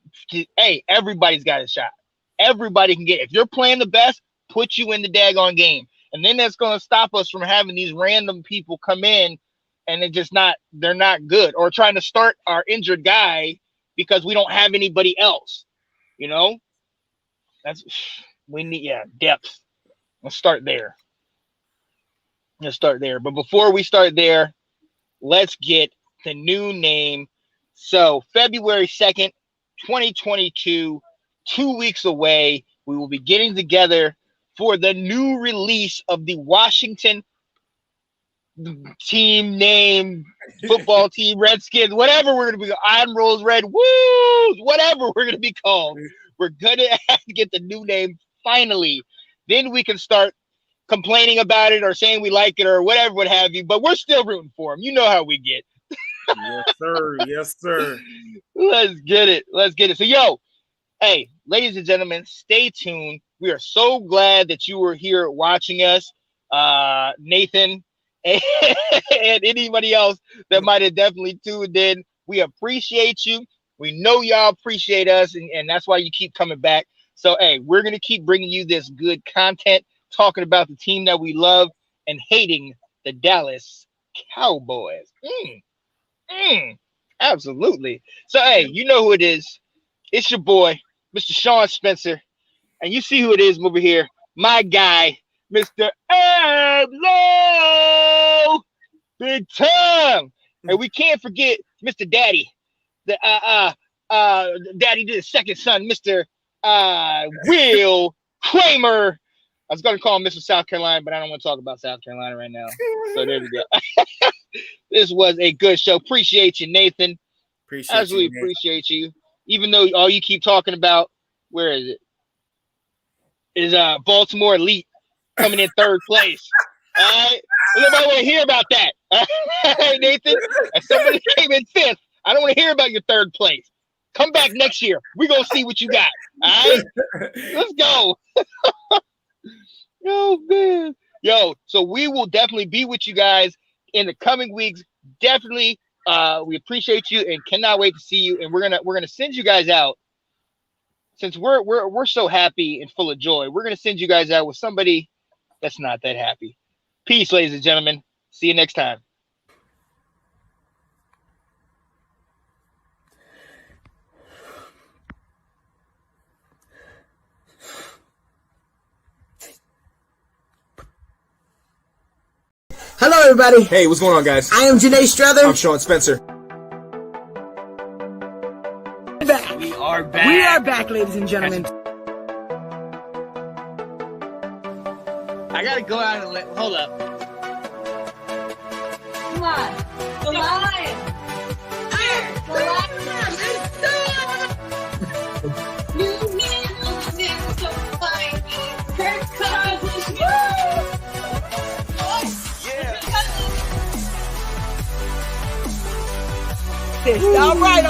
hey, everybody's got a shot. Everybody can get it. If you're playing the best, put you in the daggone game. And then that's going to stop us from having these random people come in and they're not good, or trying to start our injured guy because we don't have anybody else. We need depth. Let's start there. But before we start there, let's get the new name. So February 2nd, 2022, 2 weeks away, we will be getting together for the new release of the Washington team name, football team, Redskins, whatever we're going to be, Iron Rolls Red, woo, whatever we're going to be called. We're going to have to get the new name finally. Then we can start complaining about it or saying we like it or whatever, what have you. But we're still rooting for them. You know how we get. Yes, sir. Yes, sir. Let's get it. So, hey, ladies and gentlemen, stay tuned. We are so glad that you were here watching us, Nathan, and anybody else that might have definitely tuned in. We appreciate you. We know y'all appreciate us, and that's why you keep coming back. So, hey, we're going to keep bringing you this good content, talking about the team that we love and hating the Dallas Cowboys. Absolutely. So, hey, you know who it is. It's your boy, Mr. Sean Spencer. And you see who it is over here. My guy, Mr. Herb Lowe. Big time. And we can't forget Mr. Daddy. The Daddy did his second son, Mr. Will Kramer. I was going to call him Mr. South Carolina, but I don't want to talk about South Carolina right now. So there we go. This was a good show. Appreciate you, Nathan. Appreciate you. Even though all you keep talking about, where is it? Is Baltimore Elite coming in third place. All right. Nobody want to hear about that. All right, Nathan. If somebody came in fifth, I don't want to hear about your third place. Come back next year. We're going to see what you got. All right? Let's go. Oh, man. Yo, so we will definitely be with you guys in the coming weeks. Definitely. We appreciate you and cannot wait to see you. And we're gonna send you guys out. Since we're so happy and full of joy, we're gonna send you guys out with somebody that's not that happy. Peace, ladies and gentlemen. See you next time. Hello, everybody. Hey, what's going on, guys? I am Janae Strother. I'm Sean Spencer. We are back. We are back, ladies and gentlemen. I gotta go out and hold up. Come on. The lion. The lion. New man losing so funny. Kirk Cowbous. Woo! All right.